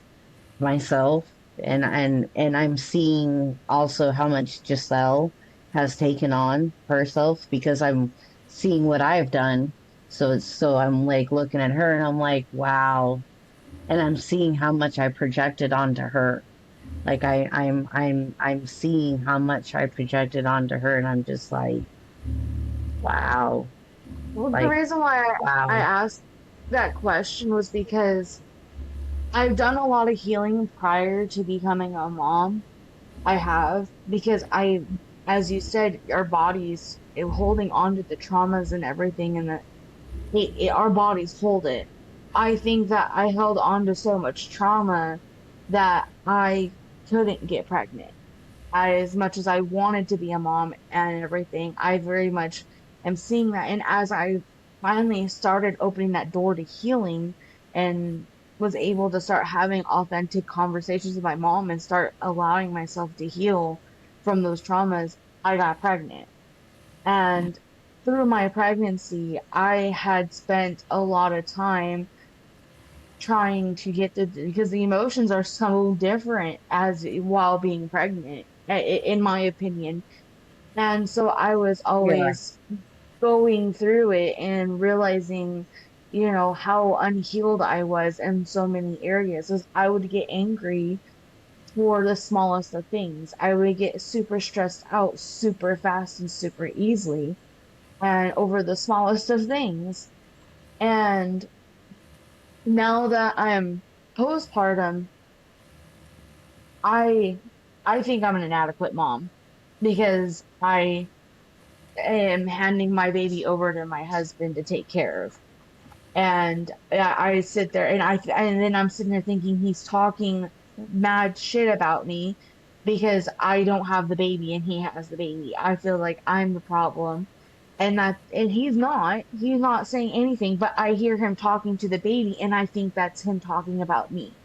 S1: myself, and I'm seeing also how much Giselle has taken on herself because I'm seeing what I've done. So I'm like looking at her and I'm like, wow. And I'm seeing how much I projected onto her. Like I'm seeing how much I projected onto her and I'm just like, wow.
S3: Well, the
S1: Like,
S3: reason why I
S1: wow.
S3: asked that question was because I've done a lot of healing prior to becoming a mom. I have because as you said, our bodies holding on to the traumas and everything, and that our bodies hold it. I think that I held on to so much trauma that I couldn't get pregnant. As much as I wanted to be a mom and everything, I very much am seeing that. And as I finally started opening that door to healing and was able to start having authentic conversations with my mom and start allowing myself to heal from those traumas, I got pregnant. And through my pregnancy, I had spent a lot of time trying to get the because the emotions are so different as while being pregnant, in my opinion. And so I was
S1: Yeah.
S3: always going through it and realizing, how unhealed I was in so many areas. Is I would get angry for the smallest of things. I would get super stressed out super fast and super easily and over the smallest of things. And now that I'm postpartum, I I think I'm an inadequate mom because I am handing my baby over to my husband to take care of. And I sit there and then I'm sitting there thinking he's talking mad shit about me because I don't have the baby and he has the baby. I feel like I'm the problem. And he's not saying anything, but I hear him talking to the baby and I think that's him talking about me.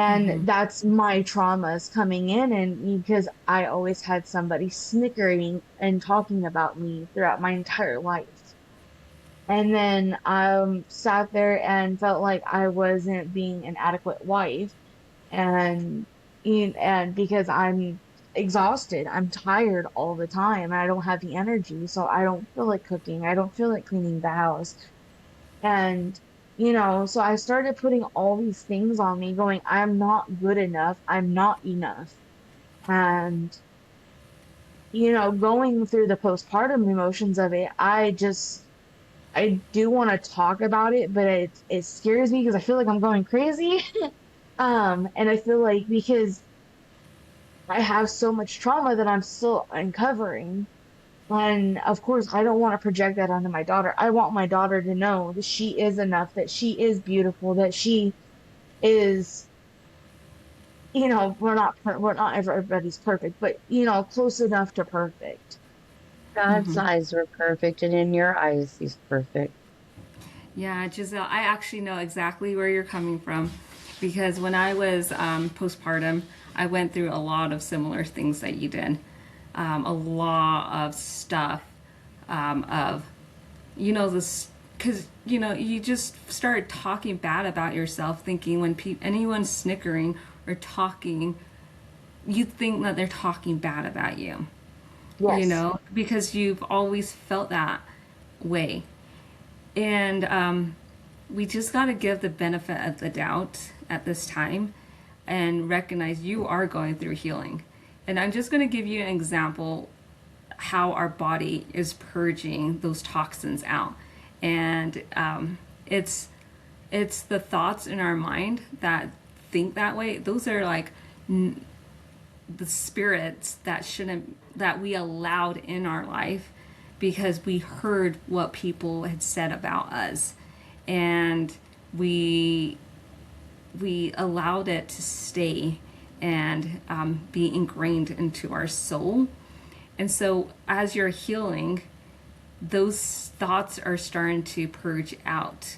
S2: Hmm.
S3: And that's my traumas coming in, and because I always had somebody snickering and talking about me throughout my entire life. And then sat there and felt like I wasn't being an adequate wife, and and because I'm exhausted, I'm tired all the time, and I don't have the energy, so I don't feel like cooking, I don't feel like cleaning the house. And, so I started putting all these things on me, going, I'm not good enough. I'm not enough. And, going through the postpartum emotions of it, I do want to talk about it, but it scares me because I feel like I'm going crazy. And I feel like because I have so much trauma that I'm still uncovering. And of course, I don't want to project that onto my daughter. I want my daughter to know that she is enough, that she is beautiful, that she is, we're not everybody's perfect, but close enough to perfect.
S1: God's
S2: Hmm.
S1: eyes were perfect, and in your eyes, he's perfect.
S2: Yeah, Giselle, I actually know exactly where you're coming from because when I was postpartum, I went through a lot of similar things that you did. A lot of stuff of, this, because, you just start talking bad about yourself, thinking when anyone's snickering or talking, you think that they're talking bad about you,
S3: Yes.
S2: because you've always felt that way. And we just got to give the benefit of the doubt at this time and recognize you are going through healing. And I'm just going to give you an example how our body is purging those toxins out. And it's the thoughts in our mind that think that way. Those are like the spirits that shouldn't that we allowed in our life because we heard what people had said about us, and we we allowed it to stay and be ingrained into our soul. And so as you're healing, those thoughts are starting to purge out,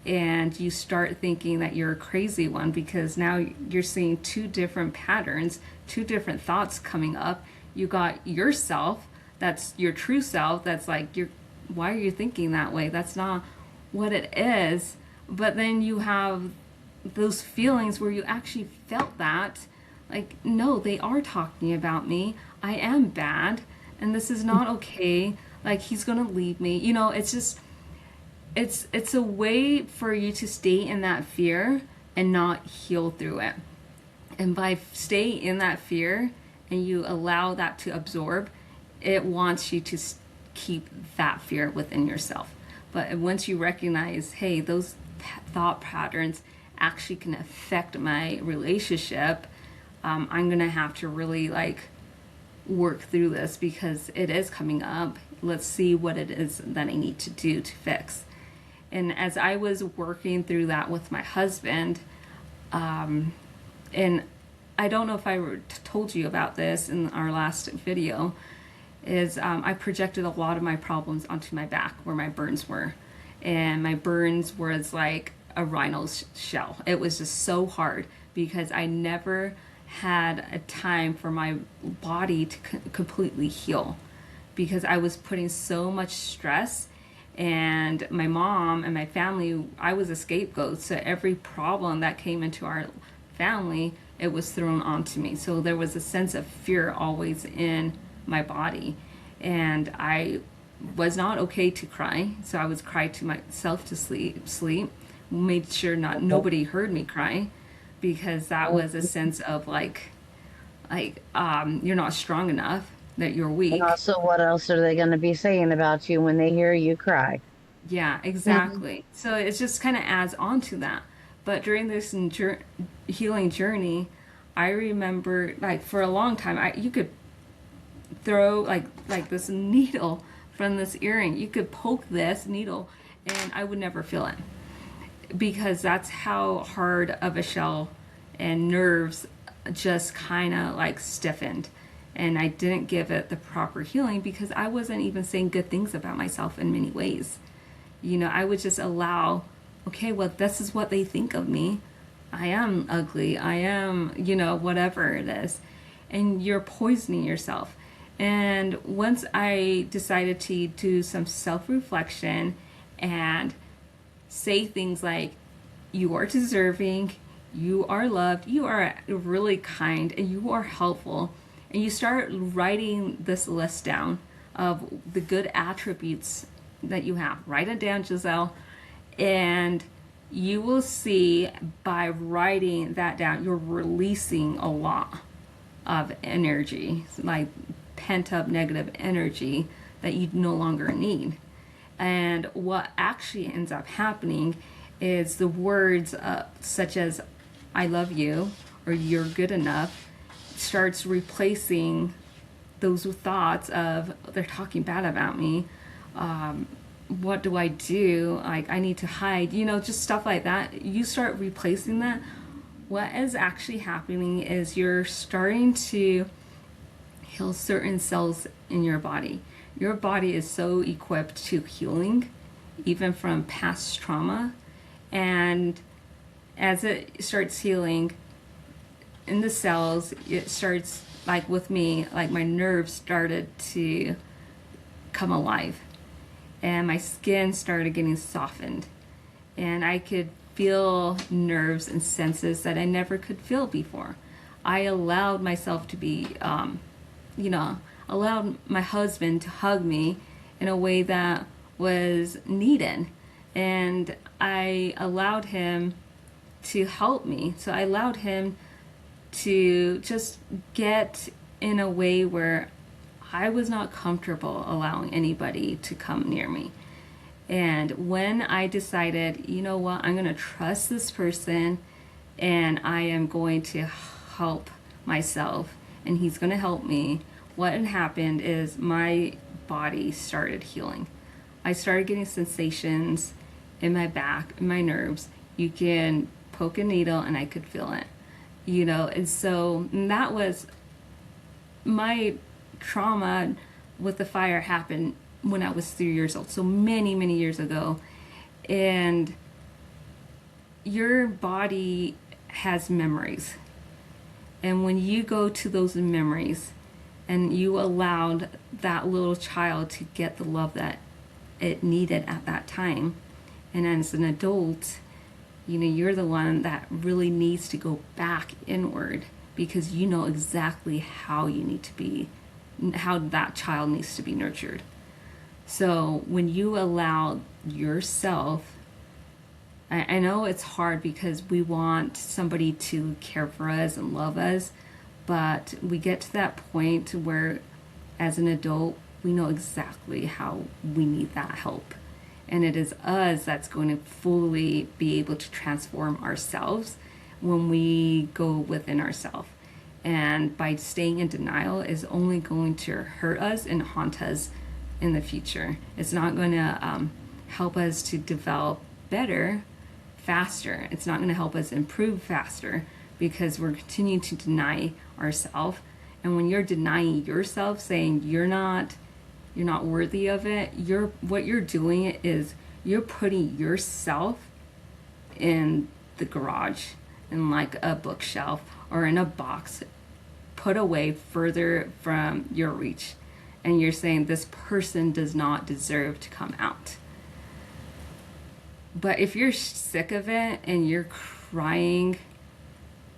S2: and you start thinking that you're a crazy one because now you're seeing two different patterns, two different thoughts coming up. You got yourself, that's your true self, that's like, you're, why are you thinking that way? That's not what it is. But then you have those feelings where you actually felt that, like, no, they are talking about me. I am bad, and this is not okay. Like, he's gonna leave me. You know, it's just, it's a way for you to stay in that fear and not heal through it. And by staying in that fear and you allow that to absorb, it wants you to keep that fear within yourself. But once you recognize, hey, those thought patterns actually can affect my relationship, I'm gonna have to really like work through this because it is coming up. Let's see what it is that I need to do to fix. And as I was working through that with my husband, and I don't know if I told you about this in our last video, is I projected a lot of my problems onto my back where my burns were. And my burns was like a rhino's shell. It was just so hard because I never had a time for my body to completely heal because I was putting so much stress. And my mom and my family, I was a scapegoat. So every problem that came into our family, it was thrown onto me. So there was a sense of fear always in my body. And I was not okay to cry. So I was cry to myself to sleep. Made sure nobody heard me cry because that was a sense of you're not strong enough, that you're
S1: And
S2: weak.
S1: also, what else are they going to be saying about you when they hear you cry?
S2: Yeah,
S1: Mhm.
S2: exactly. So it just kind of adds on to that. But during this healing journey, I remember like for a long time, you could throw like this needle from this earring. You could poke this needle, and I would never feel it because that's how hard of a shell and nerves just kind of like stiffened. And I didn't give it the proper healing because I wasn't even saying good things about myself in many ways. You know, I would just allow, okay, well, this is what they think of me. I am ugly. I am, whatever it is. And you're poisoning yourself. And once I decided to do some self reflection and say things like, you are deserving, you are loved, you are really kind, and you are helpful. And you start writing this list down of the good attributes that you have. Write it down, Giselle. And you will see by writing that down, you're releasing a lot of energy, like pent up negative energy that you no longer need. And what actually ends up happening is the words such as I love you or you're good enough starts replacing those thoughts of they're talking bad about me. What do I do? Like, I need to hide, just stuff like that. You start replacing that. What is actually happening is you're starting to heal certain cells in your body. Your body is so equipped to healing, even from past trauma. And as it starts healing in the cells, it starts, like with me, like my nerves started to come alive. And my skin started getting softened. And I could feel nerves and senses that I never could feel before. I allowed myself to be allowed my husband to hug me in a way that was needed. And I allowed him to help me. So I allowed him to just get in a way where I was not comfortable allowing anybody to come near me. And when I decided, you know what, I'm going to trust this person and I am going to help myself and he's going to help me, what had happened is my body started healing. I started getting sensations in my back, in my nerves. You can poke a needle and I could feel it, and so that was my trauma with the fire happened when I was 3 years old, so many, many years ago. And your body has memories. And when you go to those memories and you allowed that little child to get the love that it needed at that time, and as an adult, You're the one that really needs to go back inward because you know exactly how you need to be, how that child needs to be nurtured. So when you allow yourself, I know it's hard because we want somebody to care for us and love us, but we get to that point where, as an adult, we know exactly how we need that help. And it is us that's going to fully be able to transform ourselves when we go within ourselves. And by staying in denial is only going to hurt us and haunt us in the future. It's not going to help us to develop better faster. It's not going to help us improve faster because we're continuing to deny ourselves. And when you're denying yourself, saying you're not worthy of it, what you're doing is you're putting yourself in the garage, in like a bookshelf or in a box put away further from your reach, and you're saying this person does not deserve to come out. But if you're sick of it and you're crying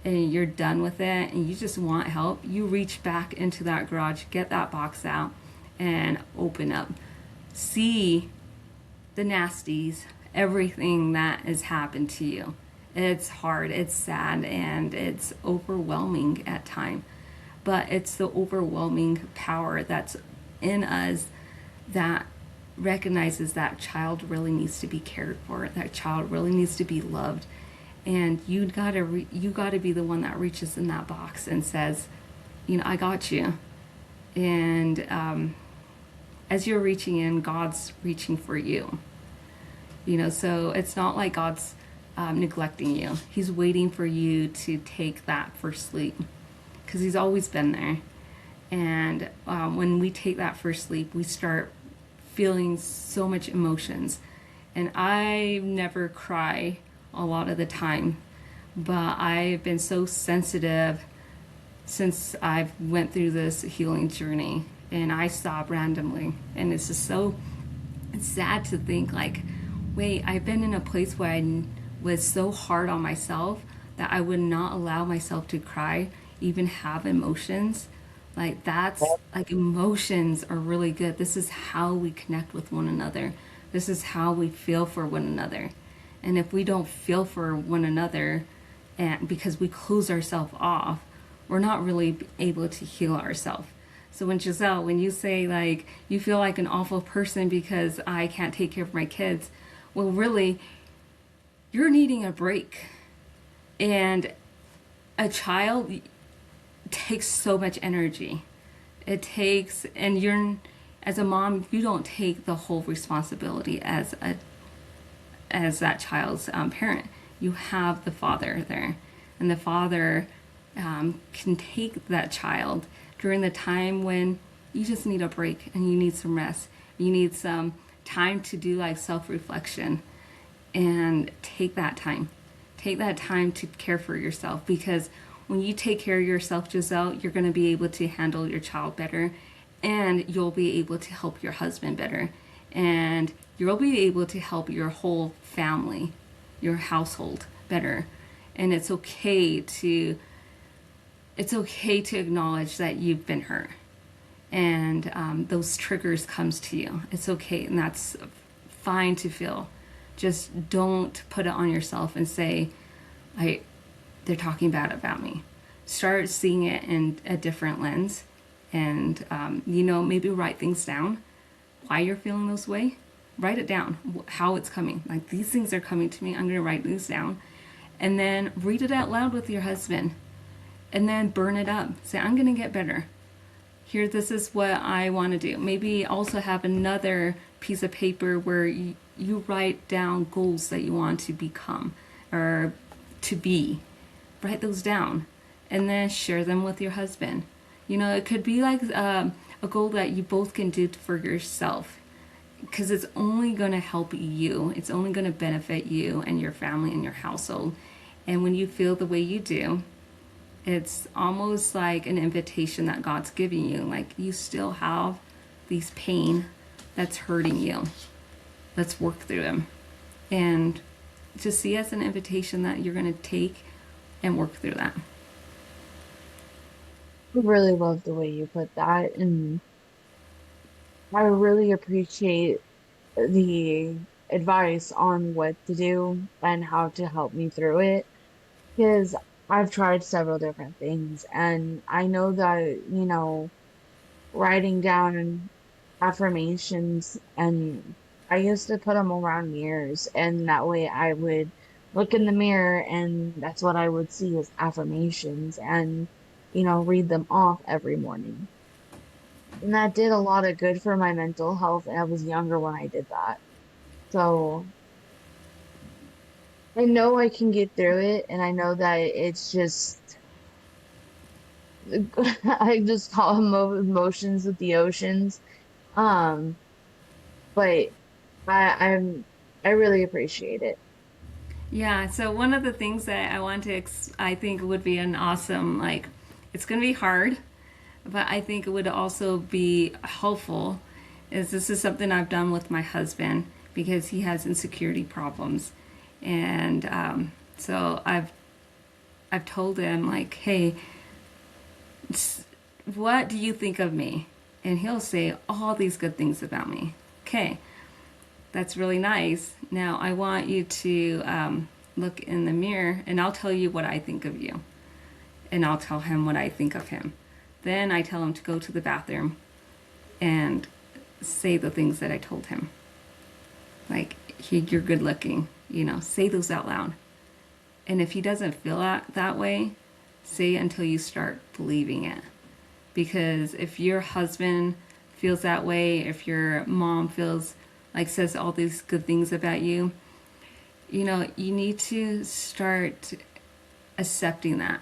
S2: and you're done with it and you just want help, you reach back into that garage, get that box out, and open up. See the nasties, everything that has happened to you. It's hard, it's sad, and it's overwhelming at times. But it's the overwhelming power that's in us that recognizes that child really needs to be cared for, that child really needs to be loved. And you gotta be the one that reaches in that box and says, I got you. And as you're reaching in, God's reaching for you. So it's not like God's neglecting you. He's waiting for you to take that first leap because he's always been there. And when we take that first leap, we start feeling so much emotions. And I never cry a lot of the time, but I've been so sensitive since I've went through this healing journey, and I stop randomly. And it's just so sad to think like, wait, I've been in a place where I was so hard on myself that I would not allow myself to cry, even have emotions. Like that's like emotions are really good. This is how we connect with one another. This is how we feel for one another. And if we don't feel for one another, and because we close ourselves off, we're not really able to heal ourselves. So when Giselle, when you say like you feel like an awful person because I can't take care of my kids, well, really, you're needing a break. And a child takes so much energy. And you're, as a mom, you don't take the whole responsibility as that child's parent. You have the father there, and the father can take that child during the time when you just need a break and you need some rest. You need some time to do like self-reflection, and take that time. Take that time to care for yourself, because when you take care of yourself, Giselle, you're going to be able to handle your child better, and you'll be able to help your husband better, and you'll be able to help your whole family, your household better. And it's okay to acknowledge that you've been hurt, and those triggers comes to you. It's okay, and that's fine to feel. Just don't put it on yourself and say, they're talking bad about me. Start seeing it in a different lens, and maybe write things down. Why you're feeling this way, write it down. How it's coming. Like, these things are coming to me. I'm going to write these down, and then read it out loud with your husband, and then burn it up. Say, I'm going to get better. Here, this is what I want to do. Maybe also have another piece of paper where you write down goals that you want to become or to be. Write those down and then share them with your husband. It could be like a goal that you both can do for yourself, because it's only going to help you. It's only going to benefit you and your family and your household. And when you feel the way you do, it's almost like an invitation that God's giving you. Like, you still have these pain that's hurting you. Let's work through them. And just see as an invitation that you're going to take and work through that.
S3: I really love the way you put that, and I really appreciate the advice on what to do and how to help me through it. Because I've tried several different things, and I know that, writing down affirmations, and I used to put them around mirrors, and that way I would look in the mirror, and that's what I would see as affirmations, and, read them off every morning. And that did a lot of good for my mental health, and I was younger when I did that. So I know I can get through it, and I know that it's just I just call them emotions with the oceans. Um, but I'm I really appreciate it.
S2: Yeah, so one of the things that I want to, I think would be an awesome, like, it's going to be hard, but I think it would also be helpful. Is this is something I've done with my husband because he has insecurity problems, and so I've told him like, hey, what do you think of me? And he'll say all these good things about me. Okay, that's really nice. Now I want you to look in the mirror, and I'll tell you what I think of you, and I'll tell him what I think of him. Then I tell him to go to the bathroom and say the things that I told him. Like, you're good looking, say those out loud. And if he doesn't feel that way, say it until you start believing it. Because if your husband feels that way, if your mom feels like says all these good things about you, you need to start accepting that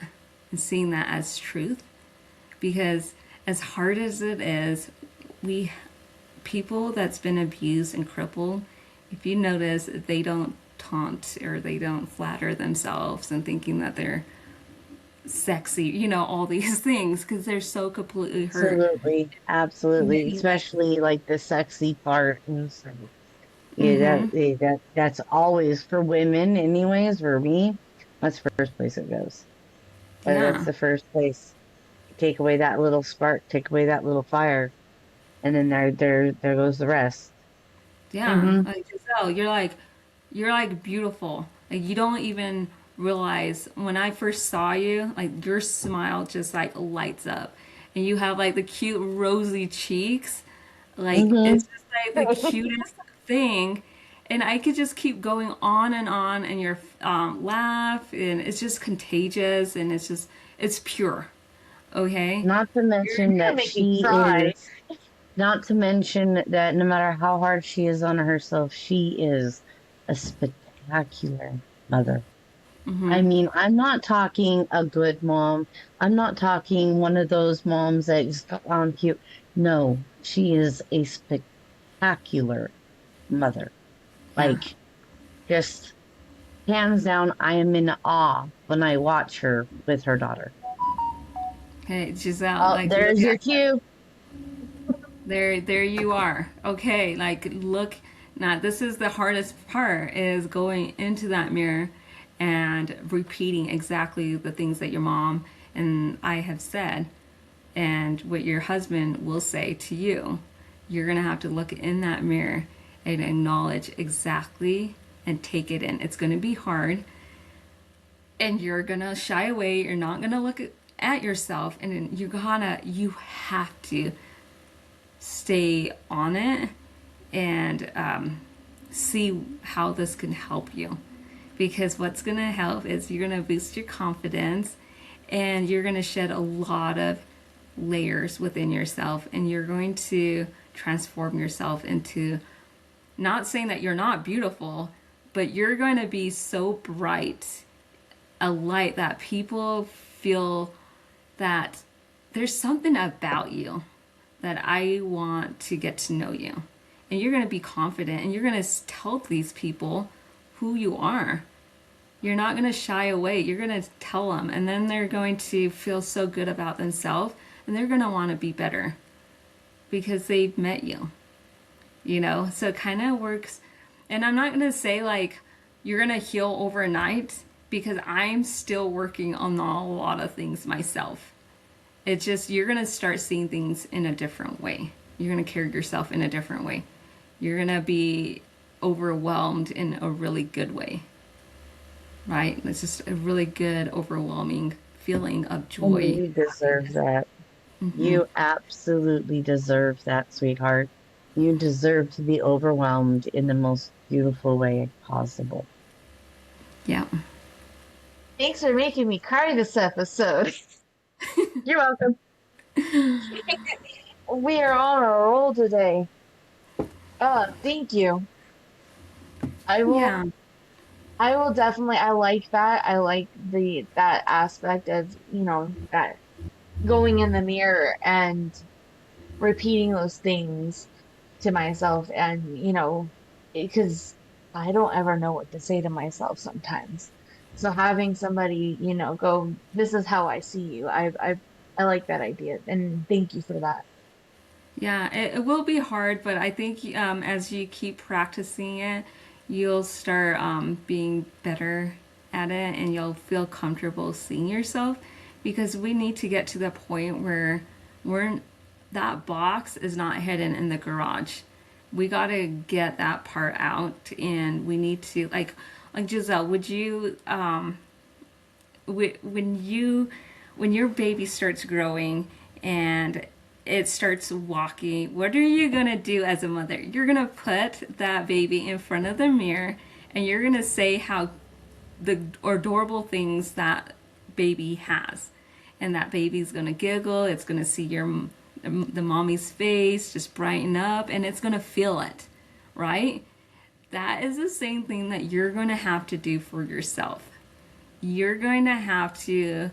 S2: and seeing that as truth. Because as hard as it is, we people that's been abused and crippled, if you notice, they don't taunt or they don't flatter themselves and thinking that they're sexy, all these things because they're so completely hurt.
S1: Absolutely, absolutely, especially like the sexy part. And so, yeah,
S2: Mm-hmm.
S1: that's always for women, anyways. For me, that's the first place it goes. That's
S2: Yeah.
S1: the first place. Take away that little spark, take away that little fire, and then there goes the rest.
S2: Yeah.
S1: Hmm.
S2: Like Giselle, you're like beautiful. Like you don't even realize when I first saw you, like your smile just like lights up. And you have like the cute rosy cheeks. Like
S1: Hmm.
S2: it's just like the cutest thing. And I could just keep going on and your laugh and it's just contagious and it's pure. Okay?
S1: Not to mention
S3: You're gonna
S1: that
S3: make me
S1: she
S3: cry.
S1: is, not to mention that no matter how hard she is on herself, she is a spectacular mother. I mean, I'm not talking a good mom. I'm not talking one of those moms that just got on cute. No, she is a spectacular mother.
S2: Yeah.
S1: Like, just hands down, I am in awe when I watch her with her daughter.
S2: Hey, Giselle,
S1: Oh,
S2: like look
S1: there's your
S2: at
S1: cue.
S2: there you are. Okay, like look now this is the hardest part is going into that mirror and repeating exactly the things that your mom and I have said and what your husband will say to you. You're going to have to look in that mirror and acknowledge exactly and take it in. It's going to be hard and you're going to shy away. You're not going to look at yourself and you have to stay on it and see how this can help you. Because what's going to help is you're going to boost your confidence and you're going to shed a lot of layers within yourself and you're going to transform yourself into not saying that you're not beautiful, but you're going to be so bright, a light that people feel that there's something about you that I want to get to know you. And you're going to be confident and you're going to tell these people who you are. You're not going to shy away. You're going to tell them. And then they're going to feel so good about themselves and they're going to want to be better because they've met you, So it kind of works. And I'm not going to say like you're going to heal overnight because I'm still working on a lot of things myself. It's just you're going to start seeing things in a different way. You're going to carry yourself in a different way. You're going to be overwhelmed in a really good way, right? It's just a really good, overwhelming feeling of
S1: And
S2: joy.
S1: you deserve that.
S2: Hmm.
S1: You absolutely deserve that, sweetheart. You deserve to be overwhelmed in the most beautiful way possible.
S2: Yeah.
S3: Thanks for making me cry this episode.
S1: You're welcome.
S3: We are on a roll today. Thank you. I will
S2: Yeah.
S3: I will definitely I like that. I like that aspect of, that going in the mirror and repeating those things to myself and, because I don't ever know what to say to myself sometimes. So having somebody, go, this is how I see you. I like that idea and thank you for that.
S2: Yeah, it will be hard, but I think as you keep practicing it, you'll start being better at it and you'll feel comfortable seeing yourself because we need to get to the point where we're that box is not hidden in the garage. We got to get that part out and we need to like Giselle, would you when when your baby starts growing and it starts walking, what are you going to do as a mother? You're going to put that baby in front of the mirror and you're going to say how the adorable things that baby has. And that baby's going to giggle, it's going to see the mommy's face just brighten up and it's going to feel it, right? That is the same thing that you're going to have to do for yourself. You're going to have to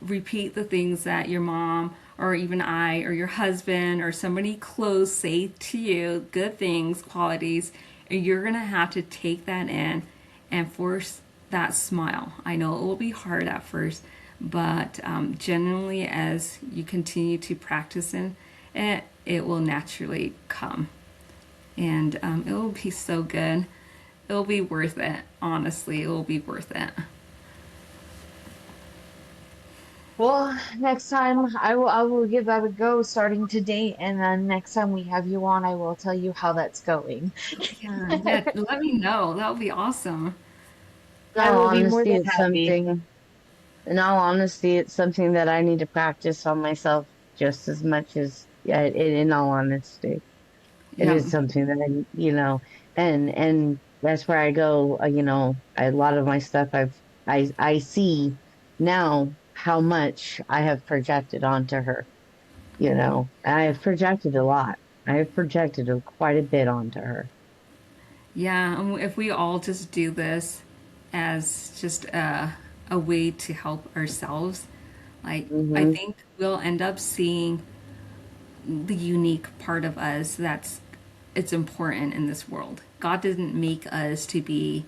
S2: repeat the things that your mom or even I or your husband or somebody close say to you, good things, qualities, and you're going to have to take that in and force that smile. I know it will be hard at first, but generally, as you continue to practice in it, it will naturally come. And it will be so good. It'll be worth it. Honestly, it will be worth it.
S3: Well, next time I will give that a go starting today, and then next time we have you on, I will tell you how that's going.
S2: Yeah, yeah. Let me know. That would be awesome.
S1: In
S3: I
S1: all
S3: will be more
S1: honesty,
S3: than
S1: it's
S3: happy.
S1: something, in all honesty, it's something that I need to practice on myself just as much as, yeah, in all honesty. It
S2: Yeah.
S1: is something that and that's where I go. A lot of my stuff I see now how much I have projected onto her. I have projected a lot. I have projected quite a bit onto her.
S2: Yeah. And if we all just do this as just a way to help ourselves, like I
S1: Hmm.
S2: think we'll end up seeing the unique part of us that's it's important in this world. God didn't make us to be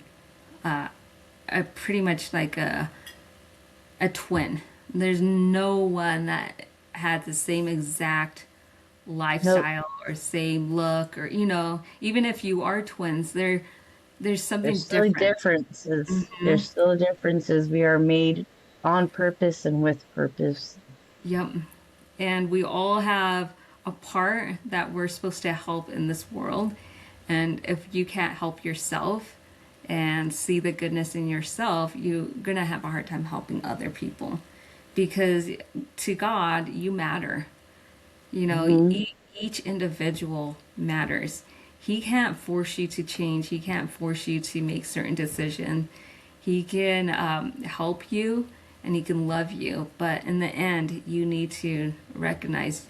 S2: a pretty much like a twin. There's no one that had the same exact
S1: Nope.
S2: lifestyle or same look or even if you are twins there's something
S1: There's still
S2: different.
S1: differences.
S2: Hmm.
S1: There's still differences. We are made on purpose and with purpose.
S2: Yep. And we all have a part that we're supposed to help in this world, and if you can't help yourself and see the goodness in yourself, you're gonna have a hard time helping other people because to God you matter.
S1: Hmm.
S2: Each individual matters. He can't force you to change. He can't force you to make certain decisions. He can help you and he can love you, but in the end, you need to recognize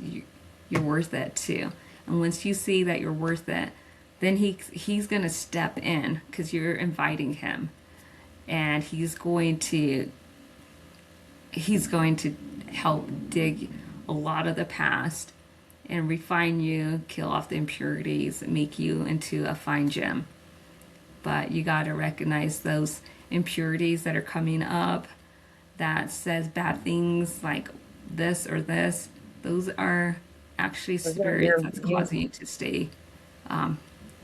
S2: you're worth it too. And once you see that you're worth it, then he's gonna step in because you're inviting him, and he's going to help dig a lot of the past and refine you, kill off the impurities, and make you into a fine gem. But you got to recognize those impurities that are coming up that says bad things like this or this. Those are actually
S1: Was that
S2: spirits that's causing you to stay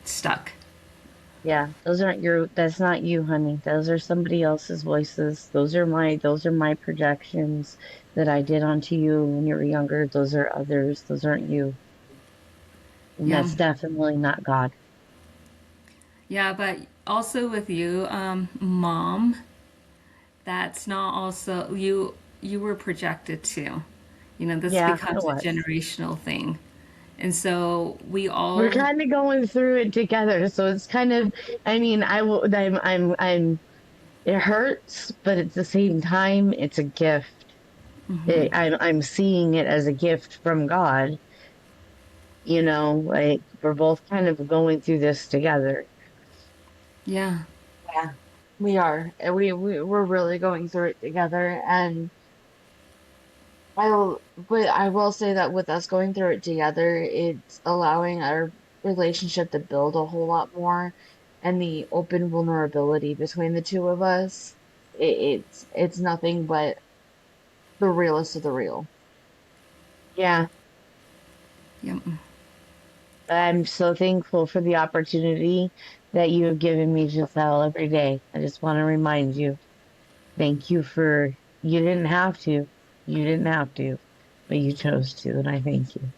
S2: stuck.
S1: Yeah, those aren't that's not you, honey. Those are somebody else's voices. Those are my projections that I did onto you when you were younger. Those are others. Those aren't you. And
S2: Yeah.
S1: that's definitely not God.
S2: Yeah, but also with you, mom, that's not also you were projected too. You know, this
S1: Yeah, I
S2: becomes a
S1: was.
S2: generational thing. And so we
S1: We're
S2: all
S1: kind of going through it together. So it's kind of, I mean, it hurts, but at the same time, it's a gift. I'm seeing it as a gift from God. Like we're both kind of going through this together.
S2: yeah.
S3: Yeah, we are. We're really going through it together. And but I will say that with us going through it together, it's allowing our relationship to build a whole lot more, and the open vulnerability between the two of us, it's nothing but the realest of the real.
S1: Yeah,
S2: Yep.
S1: I'm so thankful for the opportunity that you have given me, Giselle, every day. I just want to remind you, thank you you didn't have to. You didn't have to, but you chose to, and I thank you.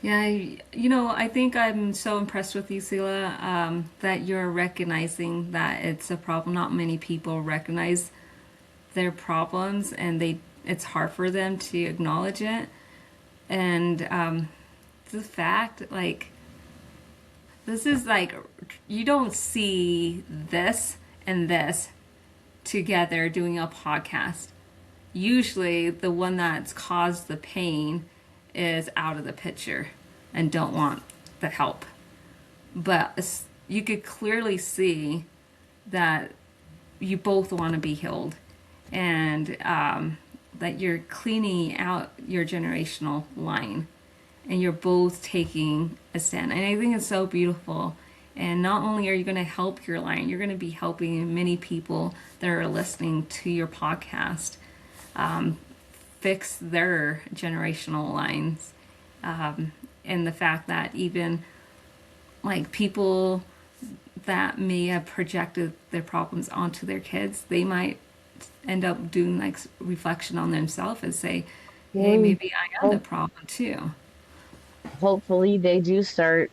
S2: Yeah, you know, I think I'm so impressed with you, Sila, that you're recognizing that it's a problem. Not many people recognize their problems, and it's hard for them to acknowledge it. And the fact, like, this is like you don't see this and this together doing a podcast. Usually, the one that's caused the pain is out of the picture and don't want the help. But you could clearly see that you both want to be healed and that you're cleaning out your generational line and you're both taking a stand. And I think it's so beautiful. And not only are you going to help your line, you're going to be helping many people that are listening to your podcast fix their generational lines. And the fact that even like people that may have projected their problems onto their kids, they might end up doing like reflection on themselves and say, hey,
S1: Hey,
S2: maybe I am the
S1: hope,
S2: problem too.
S1: hopefully they do start,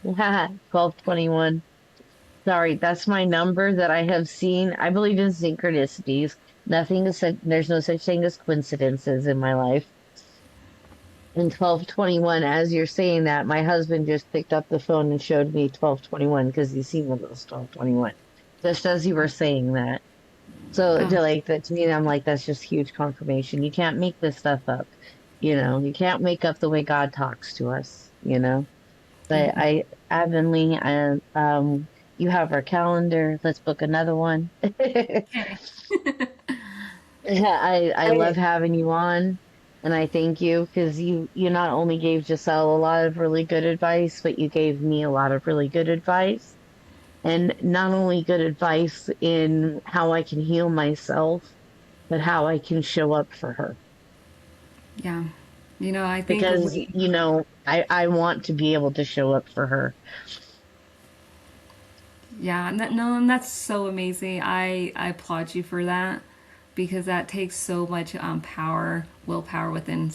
S1: 1221. Sorry, that's my number that I have seen. I believe in synchronicities. There's no such thing as coincidences in my life. In 1221, as you're saying that, my husband just picked up the phone and showed me 1221 because he's seen one of those 1221. Just as you were saying that. So
S2: Oh,
S1: to like that to me, I'm like, that's just huge confirmation. You can't make this stuff up. You can't make up the way God talks to us.
S2: yeah.
S1: But Avonlea, you have our calendar. Let's book another one.
S2: Okay.
S1: Yeah, I love
S3: I,
S1: having you on, and I thank you because you not only gave Giselle a lot of really good advice, but you gave me a lot of really good advice, and not only good advice in how I can heal myself, but how I can show up for her.
S2: Yeah. You know, I think
S1: Because
S2: we,
S1: I want to be able to show up for her.
S2: yeah, no, and that's so amazing. I applaud you for that because that takes so much willpower within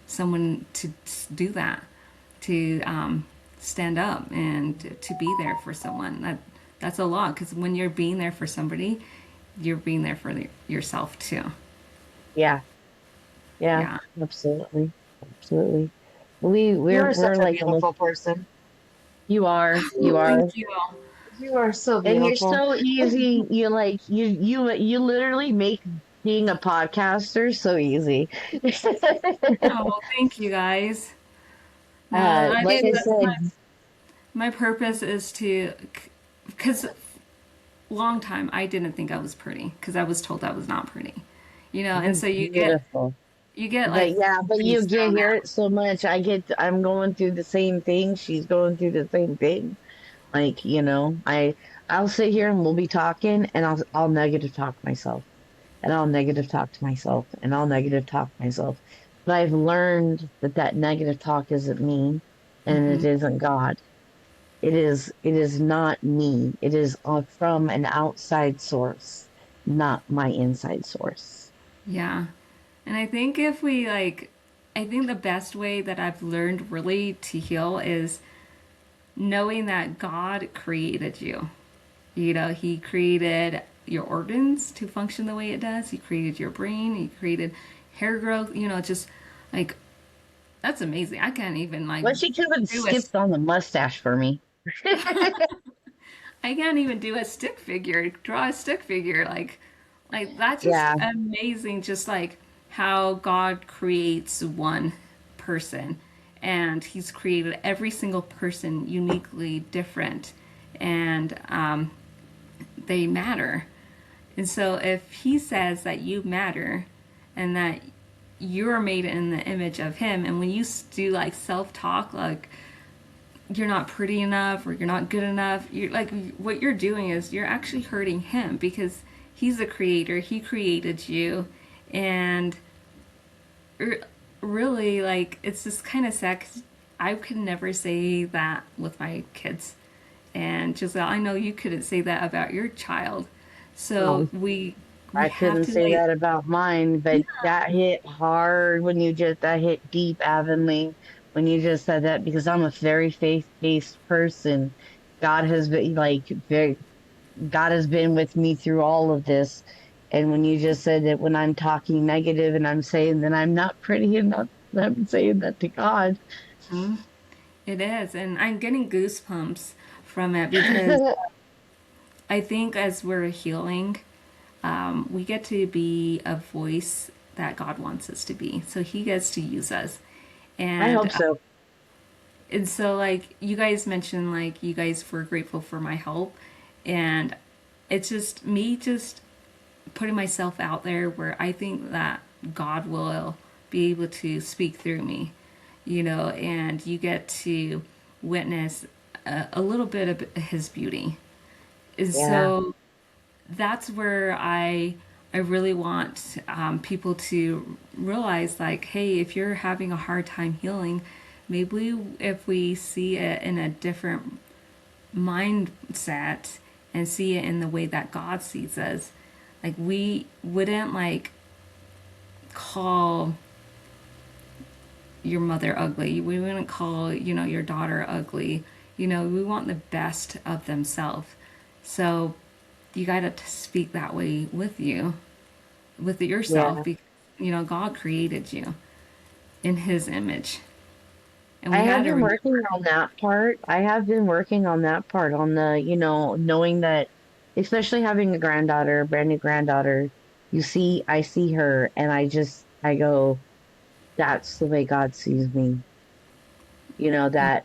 S2: someone to do that, to stand up and to be there for someone. That's a lot because when you're being there for somebody, you're being there for yourself too.
S1: Yeah, yeah,
S2: Yeah.
S1: absolutely, absolutely. We
S3: you
S1: we're
S3: are
S1: we're
S3: such a
S1: like almost
S3: beautiful person.
S1: you are.
S2: Thank you.
S3: You are so
S1: And you're
S3: beautiful.
S1: so easy. You literally make being a podcaster so easy.
S2: Oh, thank you guys. No, I
S1: Like
S2: mean
S1: I
S3: We
S2: that's
S1: said,
S2: my purpose is to, because long time I didn't think I was pretty because I was told I was not pretty, and
S1: you're
S2: so
S1: beautiful.
S2: you get
S1: But
S2: like
S1: yeah, but you
S2: things
S1: get
S2: thrown
S1: hear
S2: at.
S1: it so much. I'm going through the same thing. She's going through the same thing. Like, I'll sit here and we'll be talking and I'll negative talk myself and I'll negative talk to myself and I'll negative talk myself. But I've learned that negative talk isn't me. and it
S2: Hmm.
S1: isn't God. It is not me. It is from an outside source, not my inside source.
S2: Yeah. And I think if we like, I think the best way that I've learned really to heal is knowing that God created you. You know, He created your organs to function the way it does. He created your brain. He created hair growth. You know, just like that's amazing. I can't even like
S1: Well, she could have
S2: do a
S1: skipped on the mustache for me.
S2: I can't even do a stick figure, draw a stick figure. Like that's just
S1: Yeah,
S2: amazing. Just like how God creates one person, and He's created every single person uniquely different, and they matter. And so if He says that you matter, and that you're made in the image of Him, and when you do like self talk, like you're not pretty enough or you're not good enough, you're like what you're doing is you're actually hurting him because he's the creator. He created you, and really like it's just kind of sad 'cause I could never say that with my kids. And Giselle, I know you couldn't say that about your child. So
S1: no,
S2: we
S1: I
S2: have
S1: couldn't
S2: to
S1: say
S2: like
S1: that about mine, but that hit hard when that hit deep, Avonlea, when you just said that, because I'm a very faith-based person. God has been God has been with me through all of this. And when you just said that when I'm talking negative and I'm saying that I'm not pretty enough, I'm saying that to God.
S2: it is, and I'm getting goosebumps from it because I think as we're healing, we get to be a voice that God wants us to be. So He gets to use us.
S1: I
S2: And
S1: hope so.
S2: and so like you guys mentioned like you guys were grateful for my help, and it's just me just putting myself out there where I think that God will be able to speak through me, you know, and you get to witness a little bit of His beauty. And
S1: Yeah.
S2: so that's where I really want people to realize like, hey, if you're having a hard time healing, maybe if we see it in a different mindset and see it in the way that God sees us, like we wouldn't like call your mother ugly. We wouldn't call, you know, your daughter ugly. You know, we want the best of themselves. So you got to speak that way with yourself
S1: Yeah.
S2: because, you know, God created you in His image. And
S1: I
S2: we got
S1: have
S2: to
S1: been
S2: remember.
S1: working on that part. I have been working on that part on the, knowing that, especially having a granddaughter, a brand new granddaughter, I see her and I go, that's the way God sees me. That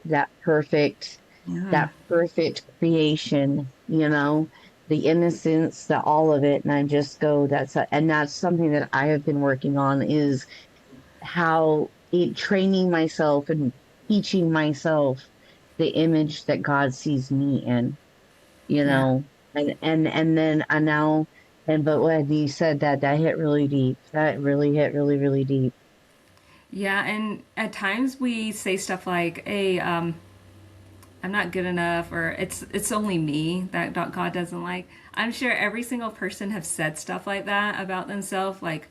S2: Yeah.
S1: that perfect creation, the innocence, the all of it. And I just go, and that's something that I have been working on is how it training myself and teaching myself the image that God sees me in, you
S2: Yeah.
S1: know, and then I now, but when you said that, that hit really deep. That really hit really, really deep.
S2: Yeah. And at times we say stuff like, hey, I'm not good enough, or it's only me that God doesn't like. I'm sure every single person have said stuff like that about themselves, like,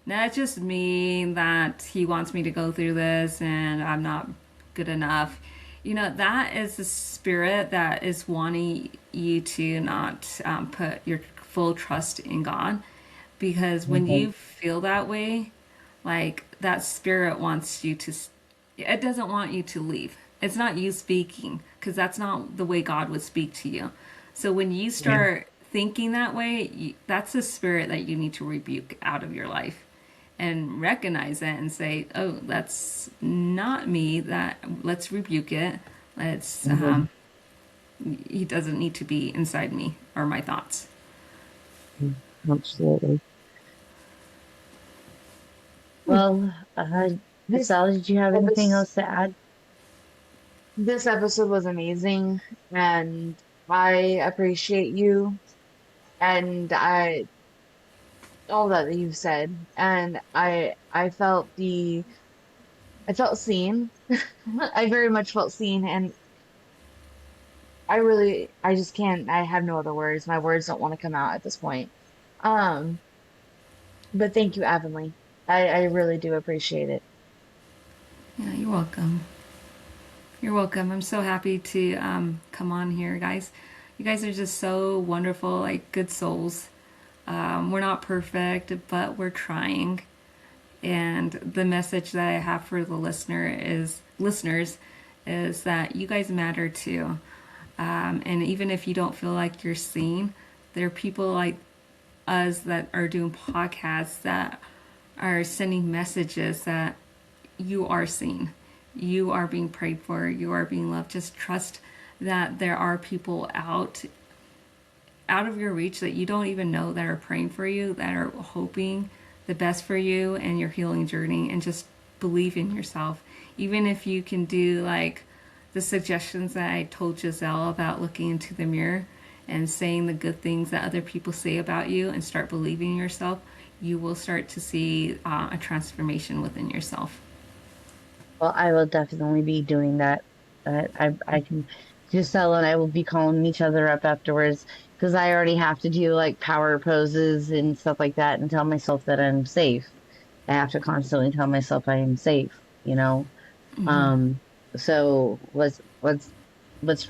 S2: nah, it's just me that He wants me to go through this, and I'm not good enough. You know, that is the spirit that is wanting you to not put your full trust in God, because when
S1: Mhm.
S2: you feel that way, like that spirit wants you to, it doesn't want you to leave. It's not you speaking, because that's not the way God would speak to you. So when you
S1: Yeah.
S2: start thinking that way, that's a spirit that you need to rebuke out of your life and recognize it and say, oh, that's not me. That let's rebuke it. Let's
S1: Mhm.
S2: he doesn't need to be inside me or my thoughts.
S1: Absolutely.
S3: Hmm.
S1: Well,
S3: This
S1: Sal, did you have anything
S3: episode,
S1: else to add?
S3: this episode was amazing, and I appreciate you and I all that you've said, and I felt seen. I very much felt seen, and I just can't, I have no other words. My words don't want to come out at this point. Um, but thank you, Avonlea. I really do appreciate it.
S2: Yeah, you're welcome. You're welcome. I'm so happy to come on here, guys. You guys are just so wonderful, like good souls. We're not perfect, but we're trying. And the message that I have for the listeners is that you guys matter too. And even if you don't feel like you're seen, there are people like us that are doing podcasts that are sending messages that you are seen, you are being prayed for, you are being loved. Just trust that there are people out of your reach that you don't even know that are praying for you, that are hoping the best for you and your healing journey, and just believe in yourself. Even if you can do like the suggestions that I told Giselle about looking into the mirror and saying the good things that other people say about you and start believing in yourself, you will start to see a transformation within yourself.
S1: Well, I will definitely be doing that. I can, Giselle and I will be calling each other up afterwards because I already have to do like power poses and stuff like that and tell myself that I'm safe. I have to constantly tell myself I am safe, you know. Um, so what's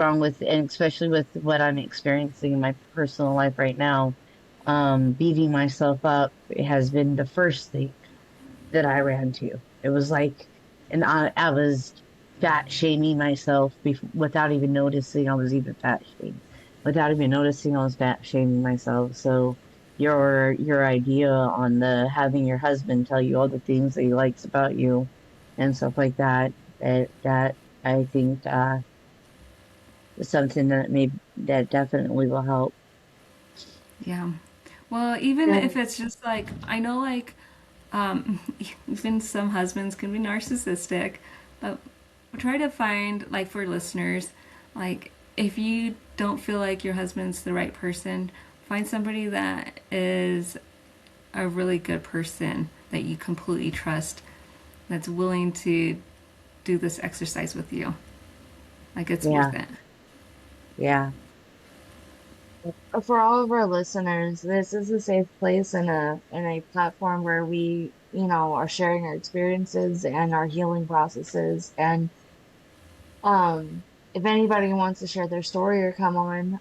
S1: wrong with, and especially with what I'm experiencing in my personal life right now, beating myself up has been the first thing that I ran to. It was like, and I was fat shaming myself without even noticing I was even fat shaming, without even noticing I was fat shaming myself. So your idea on the having your husband tell you all the things that he likes about you and stuff like that, that I think is something that definitely will help.
S2: Yeah. Well, even
S3: And
S2: if it's just like, I know like even some husbands can be narcissistic, but try to find, like for listeners, like if you don't feel like your husband's the right person, find somebody that is a really good person that you completely trust, that's willing to do this exercise with you. Like it's
S1: Yeah,
S2: worth it.
S1: yeah,
S3: for all of our listeners, this is a safe place and a platform where we, are sharing our experiences and our healing processes. And if anybody wants to share their story or come on,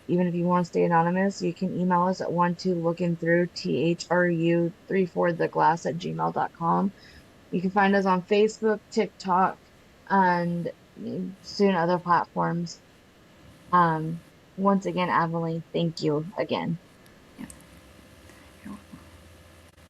S3: even if you want to stay anonymous, you can email us at 12looking through THRU 34 the glass at gmail.com. You can find us on Facebook, TikTok, and soon other platforms. Um, Once again, Adeline, thank you again.